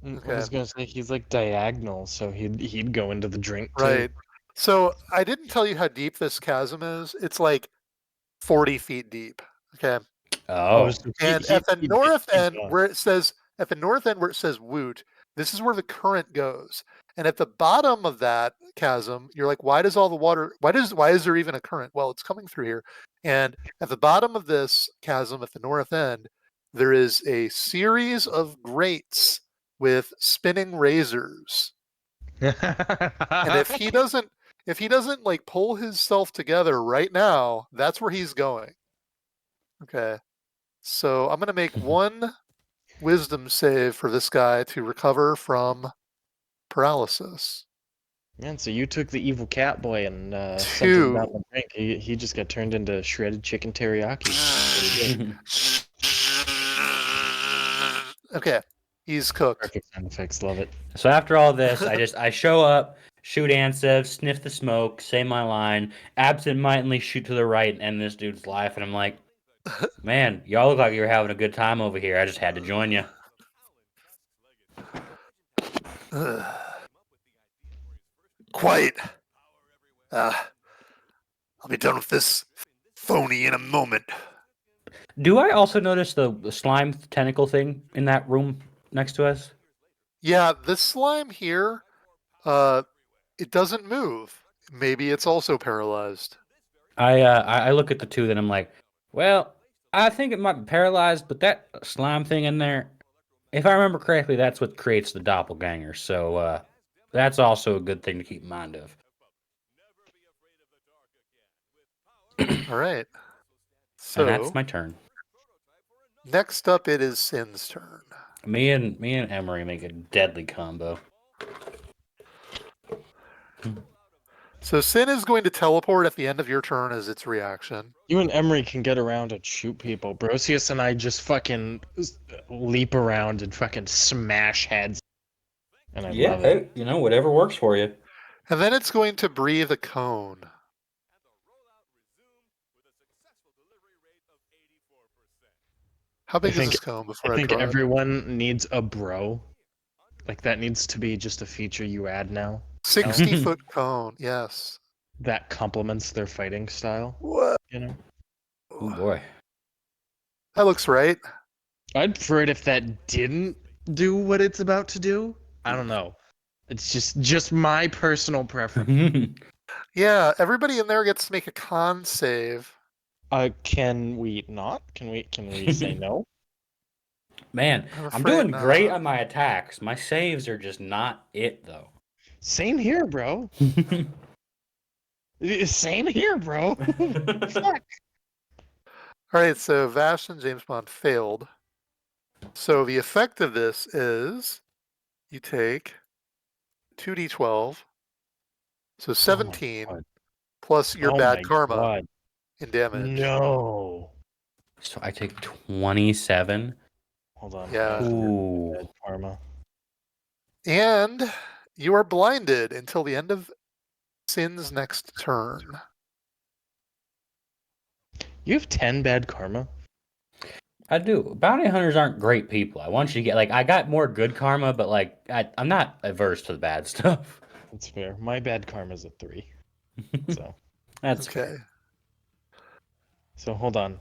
I was gonna say he's like diagonal, so he'd go into the drink too. Right. So I didn't tell you how deep this chasm is. It's like 40 feet deep. Okay. Oh. So And at the north end where it says Woot, this is where the current goes. And at the bottom of that chasm, you're like, why is there even a current? Well, it's coming through here. And at the bottom of this chasm at the north end, there is a series of grates with spinning razors. And if he doesn't like pull himself together right now, that's where he's going. Okay. So I'm going to make one wisdom save for this guy to recover from paralysis. Man, so you took the evil cat boy and sent him down 2. the drink. He just got turned into shredded chicken teriyaki. Okay. He's cooked. Perfect sound effects, love it. So after all this, I show up, shoot Ansev, sniff the smoke, say my line, absent-mindedly shoot to the right and end this dude's life, and I'm like, man, y'all look like you're having a good time over here. I just had to join you. Quiet. I'll be done with this phony in a moment. Do I also notice the slime tentacle thing in that room next to us? Yeah, this slime here, it doesn't move. Maybe it's also paralyzed. I look at the two, then I'm like, well, I think it might be paralyzed, but that slime thing in there, if I remember correctly, that's what creates the doppelganger. So that's also a good thing to keep in mind of. All right. And that's So my turn. next up, it is Sin's turn. Me and Emery make a deadly combo. So Sin is going to teleport at the end of your turn as its reaction. You and Emery can get around and shoot people. Brosius and I just fucking leap around and fucking smash heads. And I love it. Hey, whatever works for you. And then it's going to breathe a cone. How big is think- this cone before I I think draw it? everyone needs a bro. Like that needs to be just a feature you add now. 60-foot cone, yes. That complements their fighting style. What? You know? Oh boy. That looks right. I'd prefer it if that didn't do what it's about to do. I don't know. It's just my personal preference. Yeah, everybody in there gets to make a con save. Can we not? Can we say no? Man, I'm I'm afraid doing great not. on my attacks. My saves are just not it though. Same here, bro. Same here, bro. Fuck. All right, so Vash and James Bond failed. So the effect of this is you take 2d12, so 17 God. plus your Oh bad my karma God. in damage. No. So I take 27. Hold on. Yeah. Ooh. Bad karma. And you are blinded until the end of Sin's next turn. You have 10 bad karma? I do. Bounty hunters aren't great people. I want you to get I got more good karma, but I'm not averse to the bad stuff. That's fair. My bad karma's a 3. So That's Okay. fair. so hold on.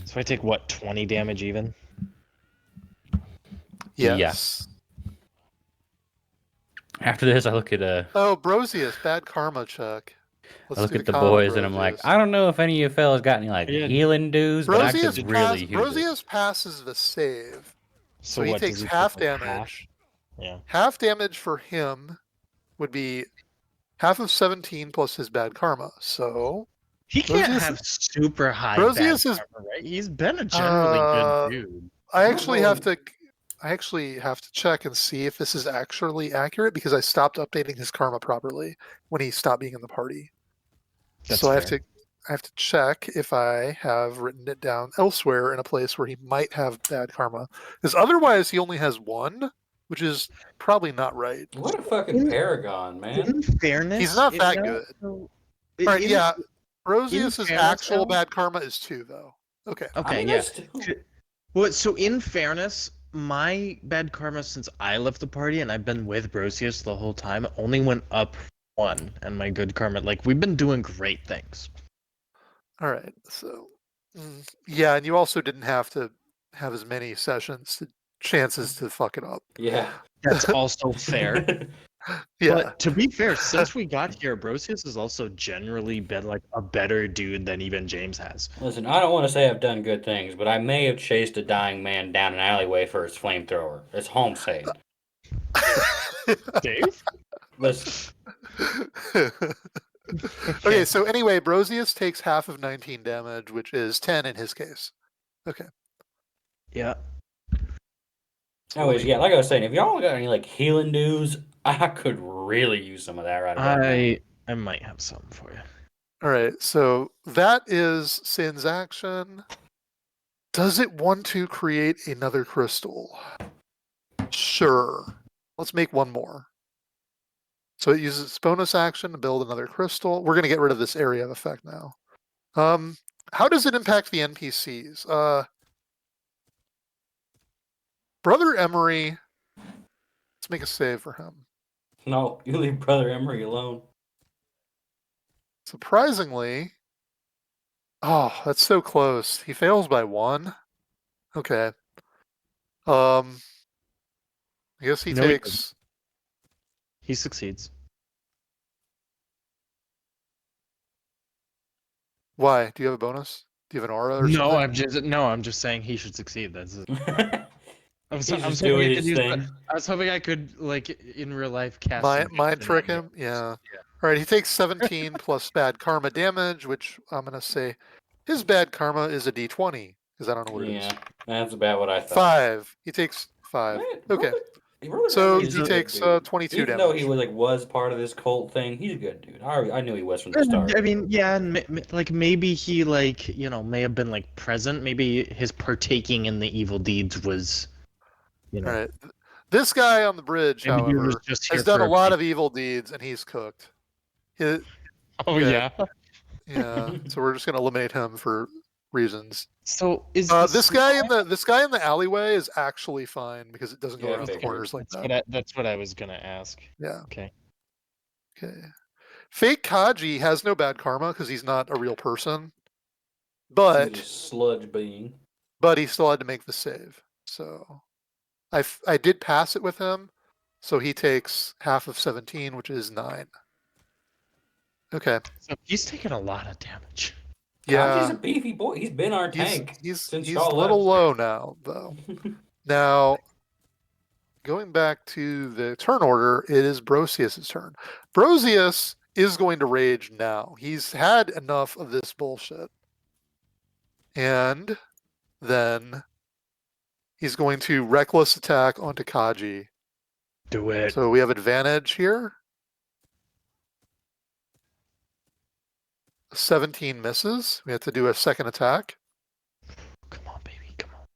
So I take what, 20 damage even? Yes. After this, I look at Oh, Broseus, bad karma check. I look do at the combo, boys and I'm like, Broseus. I don't know if any of you fellas got any Yeah. healing dues, but I Broseus, could really use it. Broseus passes the save. So he what, takes does he half take, like, damage. Yeah. Half damage for him would be half of 17 plus his bad karma. So He can't Broseus- have super high Broseus bad is- karma, right? He's been a generally good dude. I actually have to check and see if this is actually accurate because I stopped updating his karma properly when he stopped being in the party. That's so I fair. have to check if I have written it down elsewhere in a place where he might have bad karma. Because otherwise he only has 1, which is probably not right. What a fucking paragon, man. In fairness, He's not that good. All right, yeah. Broseus's fairness, actual though- bad karma is 2, though. Okay. Okay, I mean, yeah. that's still- Well, so in fairness, my bad karma since I left the party and I've been with Brosius the whole time only went up 1, and my good karma, we've been doing great things. All right. So, yeah, and you also didn't have to have as many chances to fuck it up. Yeah. That's also fair. Yeah. But to be fair, since we got here, Brosius has also generally been a better dude than even James has. Listen, I don't want to say I've done good things, but I may have chased a dying man down an alleyway for his flamethrower. It's home safe. Dave? Listen, Okay, so anyway, Brosius takes half of 19 damage, which is 10 in his case. Okay. Yeah. anyways, yeah, like I was saying, if y'all got any healing dues, I could really use some of that right about now. I might have something for you. All right, so that is Sin's action. Does it want to create another crystal? Sure. Let's make one more. So it uses its bonus action to build another crystal. We're going to get rid of this area of effect now. How does it impact the NPCs? Brother Emery, let's make a save for him. No, you leave Brother Emery alone. Surprisingly, oh, that's so close. He fails by 1. Okay. I guess he No, he takes. He succeeds. Why? Do you have a bonus? Do you have an aura or No, something? I'm just saying he should succeed. That's it. He's I was just hoping doing I could his use thing. I was hoping I could like in real life cast some Mind and not trick hit. him? Yeah. Yeah. All right, he takes 17 plus bad karma damage, which I'm gonna say his bad karma is a d20 because I don't know what it is. Yeah, that's about what I thought. 5. He takes 5. Man, Okay, Brother so Henry is he a good takes dude. 22 Even though he damage. was part of this cult thing, he's a good dude. I knew he was from the start. I mean, yeah, and like maybe he like may have been like present. Maybe his partaking in the evil deeds was, All right, this guy on the bridge, maybe he was however, just has here done for a a lot paycheck. of evil deeds and he's cooked. He- Oh okay, yeah. yeah. So we're just gonna eliminate him for reasons. So is the This guy in the alleyway is actually fine because it doesn't go Yeah, I around the figured. corners like that. that's what I was gonna ask. Yeah. Okay. Okay. Fake Kaji has no bad karma because he's not a real person, but He's a sludge being. he still had to make the save. So I did pass it with him, so he takes half of 17, which is 9. Okay. So he's taking a lot of damage. Kaji's Yeah. a beefy boy. He's been our He's tank he's since he's a y'all little left. low now, though. Now, going back to the turn order, it is Broseus' turn. Broseus is going to rage now. He's had enough of this bullshit. And then he's going to reckless attack onto Kaji. Do it. So we have advantage here. 17 misses. We have to do a second attack. Come on, baby. Come on.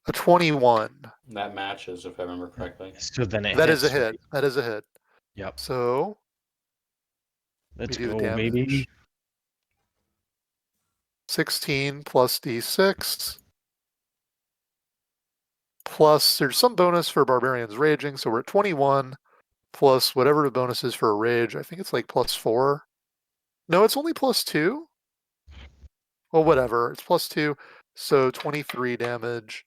A 21. That matches, if I remember correctly. That is a hit. That is a hit. Yep. So Let's we do the go, damage. baby. 16 plus d6. Plus, there's some bonus for Barbarian's Raging, so we're at 21. Plus whatever the bonus is for a rage. I think it's like plus 4. No, it's only plus 2. Well, whatever. It's plus 2. So 23 damage.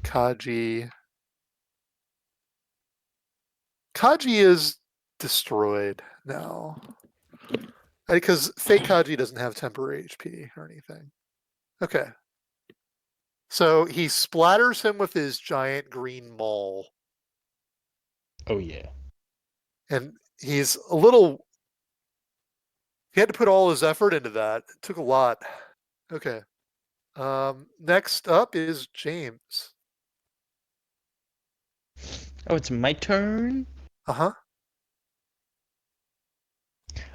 Kaji. Kaji is destroyed now. Because fake Kaji doesn't have temporary HP or anything. Okay. So he splatters him with his giant green maul. Oh yeah. And he's a little. He had to put all his effort into that. It took a lot. Okay. Next up is James. Oh, it's my turn. Uh-huh.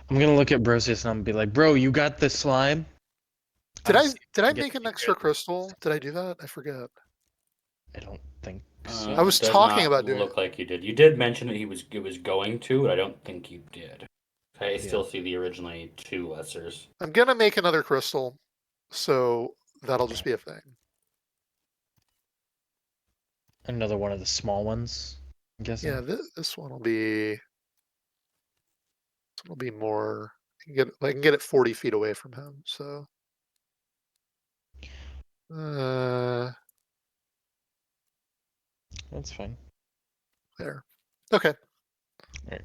I'm gonna look at Broseus and I'm gonna be like, bro, you got the slime? Did I'll I see if did I I can get make an you extra good. crystal? Did I do that? I forget. I don't think so. I was It does talking not about doing look like you did. You did mention that it was going to, but I don't think you did. I Yeah. still see the originally 2 lessers. I'm gonna make another crystal, so that'll just Okay. be a thing. Another one of the small ones, I'm guessing. Yeah, this one will be. This one will be more. I can get it 40 feet away from him. So. That's fine. There. Okay. Alright.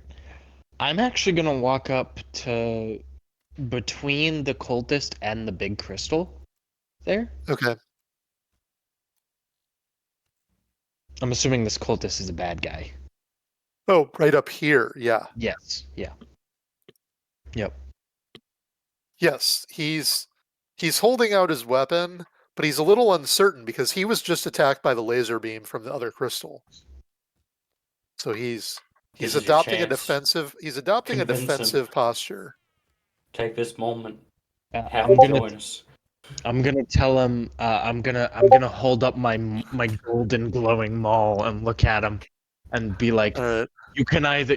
I'm actually gonna walk up to between the cultist and the big crystal there. Okay. I'm assuming this cultist is a bad guy. Oh, right up here. Yeah. Yes. Yeah. Yep. Yes. He's holding out his weapon, but he's a little uncertain because he was just attacked by the laser beam from the other crystal. So he's This is your adopting a chance. defensive. He's adopting a Convince him. defensive posture. Take this moment. Have I'm him gonna join us. I'm gonna tell him. I'm gonna hold up my golden glowing maul and look at him, and be like, All right. you can either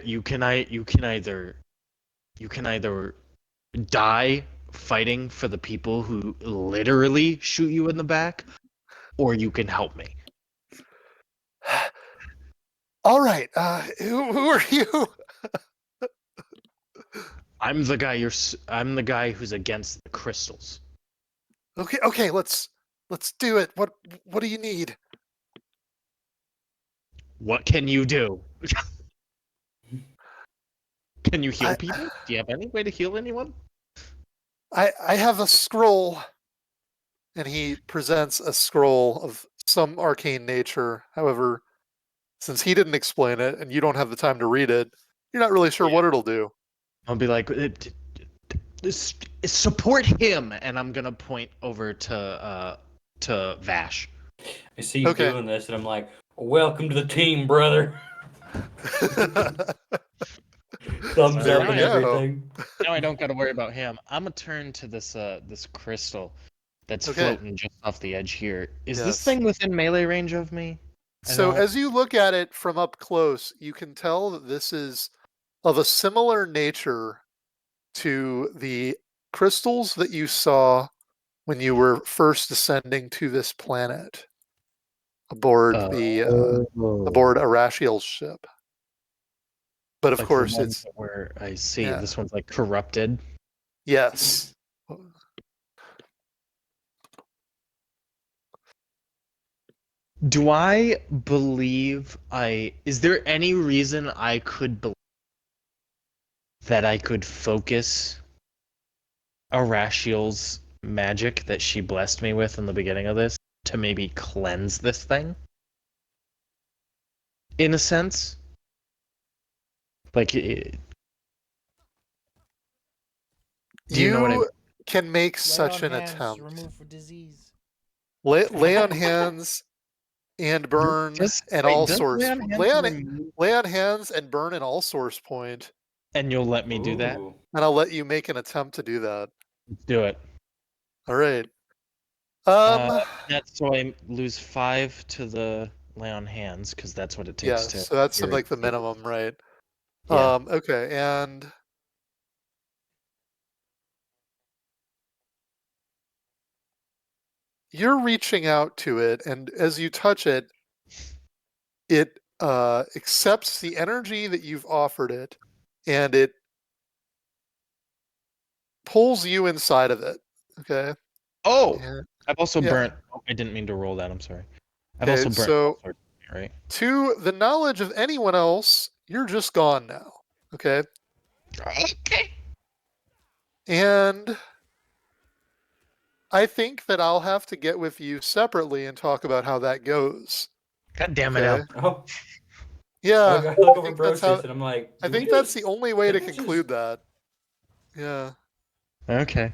die fighting for the people who literally shoot you in the back, or you can help me. All right. Who are you? I'm the guy who's against the crystals. Okay. Okay. Let's do it. What do you need? What can you do? Can you heal I- people? Do you have any way to heal anyone? I have a scroll. And he presents a scroll of some arcane nature. However, since he didn't explain it and you don't have the time to read it, you're not really sure what it'll do. I'll be like, support him, and I'm gonna point over to Vash. I see you Okay. doing this, and I'm like, welcome to the team, brother. Thumbs There up we and go. everything. Now I don't gotta worry about him. I'm gonna turn to this crystal that's Okay. floating just off the edge here. Is this Yes. thing within melee range of me? So all? as you look at it from up close, you can tell that this is of a similar nature to the crystals that you saw when you were first descending to this planet aboard aboard Arashiel's ship. But of Like course, the one it's where I see yeah. this one's like corrupted. Yes. Do I believe is there any reason I could believe that I could focus Arashiel's magic that she blessed me with in the beginning of this to maybe cleanse this thing? In a sense? Like, do you know what I mean? Can make Lay such on an hands, attempt. remove for disease. Lay on hands and burn and all Does source. lay on hands Lay on hands and burn an all source point, and you'll let me do that? Ooh. and I'll let you make an attempt to do that. Do it. All right. That's so I lose 5 to the lay on hands because that's what it Yeah. takes to. So that's like the minimum, right? Yeah. Okay, and you're reaching out to it, and as you touch it, it accepts the energy that you've offered it, and it pulls you inside of it. Okay. Oh, Yeah. I've also Yeah. burnt. Oh, I didn't mean to roll that. I'm sorry. I've Okay, also burnt. so Right. to the knowledge of anyone else, you're just gone now. Okay. Okay. And I think that I'll have to get with you separately and talk about how that goes. God damn it, Okay. Al. Oh, Yeah. I look I over think that's how. Broseus, and I'm like, I do we think that's just- the only way to did we just- conclude that. Yeah. Okay.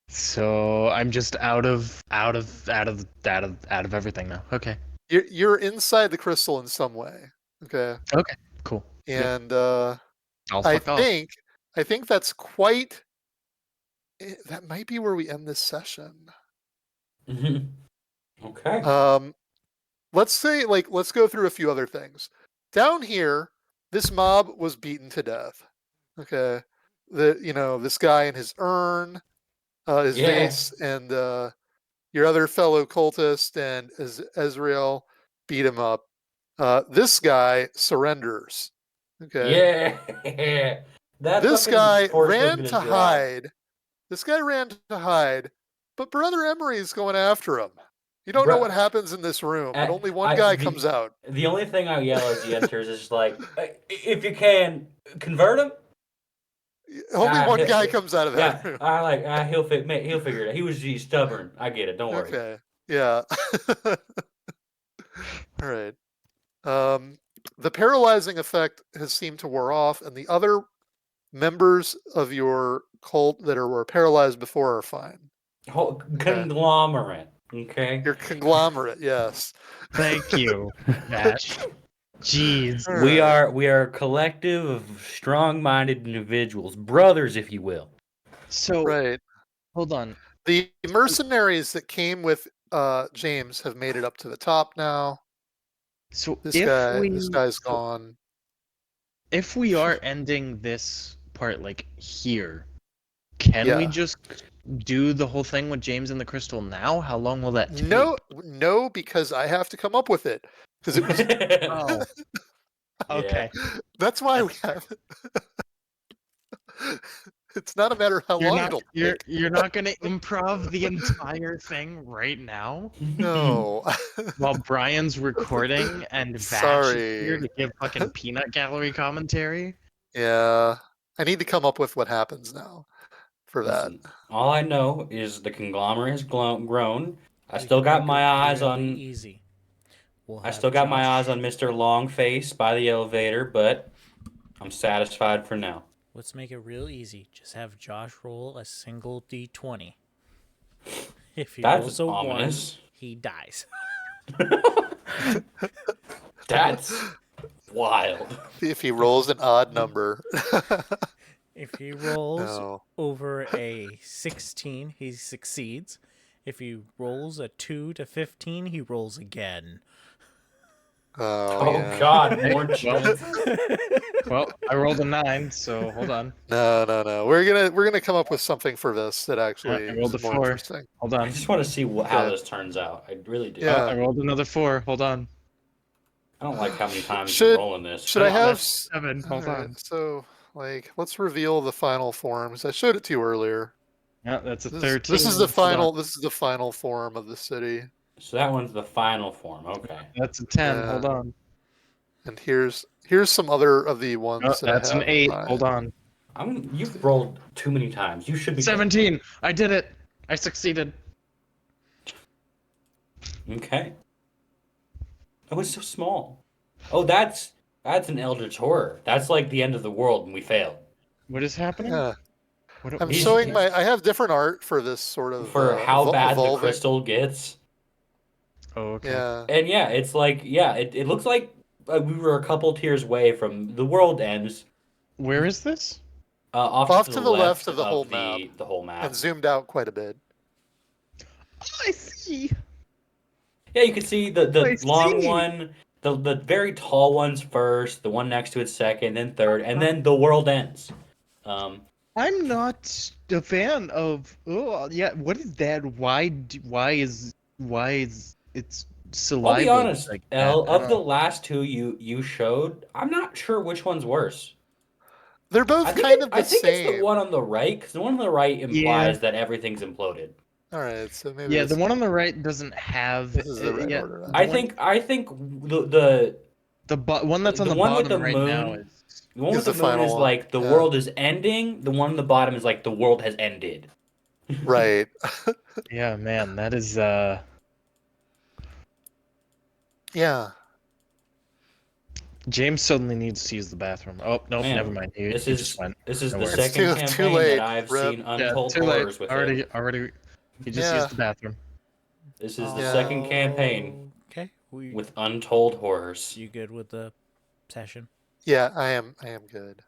So I'm just out of everything now. Okay. You're inside the crystal in some way. Okay. Okay. Cool. And I'll I fuck off. think that's quite. That might be where we end this session. Okay. Let's go through a few other things. Down here, this mob was beaten to death. Okay. This guy in his urn, his Yeah. vase, and your other fellow cultist and Ezreal beat him up. This guy surrenders. Okay. Yeah. That This fucking guy horse was ran gonna to drop. hide. This guy ran to hide, but Brother Emery is going after him. You don't know what happens in this room, but only one guy comes out. The only thing I yell as he enters is like, if you can, convert him. Only one guy comes out of that room. I like he'll figure it out. He's stubborn. I get it. Don't worry. Okay. Yeah. All right. The paralyzing effect has seemed to wear off, and the other members of your cult that were paralyzed before are fine. Conglomerate. Okay. Your conglomerate, yes. Thank you, Ash. Jeez. All We are a collective of strong-minded individuals, brothers, if you will. So right. hold on. The mercenaries that came with James have made it up to the top now. So This if guy's gone. If we are ending this part like here, can we just do the whole thing with James and the Crystal now? How long will that take? No, because I have to come up with it. Because it was. Oh. Okay. That's why we have it. It's not a matter of how long it'll take. You're not gonna improv the entire thing right now? No. While Brian's recording and Vash is here to give fucking peanut gallery commentary? Yeah. I need to come up with what happens now for that. Listen, all I know is the conglomerate has grown. I We still can got make my it eyes really on. easy. We'll I have still got my eyes Josh. on Mr. Longface by the elevator, but I'm satisfied for now. Let's make it real easy. Just have Josh roll a single d20. If he That's rolls a 1, ominous. he dies. That's wild. If he rolls an odd number. If he rolls No. over a 16, he succeeds. If he rolls a 2 to 15, he rolls again. Oh, Oh yeah. God, more Well, chances. well, I rolled a 9, so hold on. No. We're gonna come up with something for this that actually I rolled is a more 4. interesting. Hold I on. just want to see how Okay. this turns out. I really do. Yeah. I rolled another 4. Hold on. I don't like how many times you're Should rolling this. should I Come on. have? 7. Hold Alright, on. so let's reveal the final forms. I showed it to you earlier. Yeah, that's a This 13. is the Hold on. final. This is the final form of the city. So that one's the final form. Okay. That's a 10. Yeah. Hold on. And here's some other of the ones Oh, that I that's an have in 8. mind. Hold on. You've rolled too many times. You should be 17. I did it. I succeeded. Okay. Oh, it's so small. Oh, that's an Eldritch Horror. That's like the end of the world, and we failed. What is happening? Yeah. What, I'm He's- showing I have different art for this sort of For how bad the evolving. crystal gets. Oh, okay. Yeah. And yeah, it's like it looks like we were a couple tiers away from the world ends. Where is this? Off to the left of the whole map. The whole map. And zoomed out quite a bit. Oh, I see. Yeah, you can see the I long see. one, the very tall ones first, the one next to it second, then third, and then the world ends. I'm not a fan of. Oh, yeah. What is that? Why is it's saliva? I'll be honest, like Elle, that? of the last two you showed, I'm not sure which one's worse. They're both kind of the I think it's the same. one on the right, because the one on the right implies that everything's imploded. All right, so maybe Yeah, this, the one on the right doesn't have. this is the right yeah, order. Then. I think the one that's on the the one with bottom the right now moon- is. the one Is with the the moon final is one, like the yeah. world is ending. The one on the bottom is like the world has ended. Right. Yeah, man, that is. Yeah. James suddenly needs to use the bathroom. Oh no, Man, never mind. He This just is went. this is No the worries. It's second too campaign late, that I've Rip. seen Yeah, untold too late. horrors with him. Already. He just Yeah. used the bathroom. This is the Yeah. second campaign Okay. with untold horrors. You good with the session? Yeah, I am good.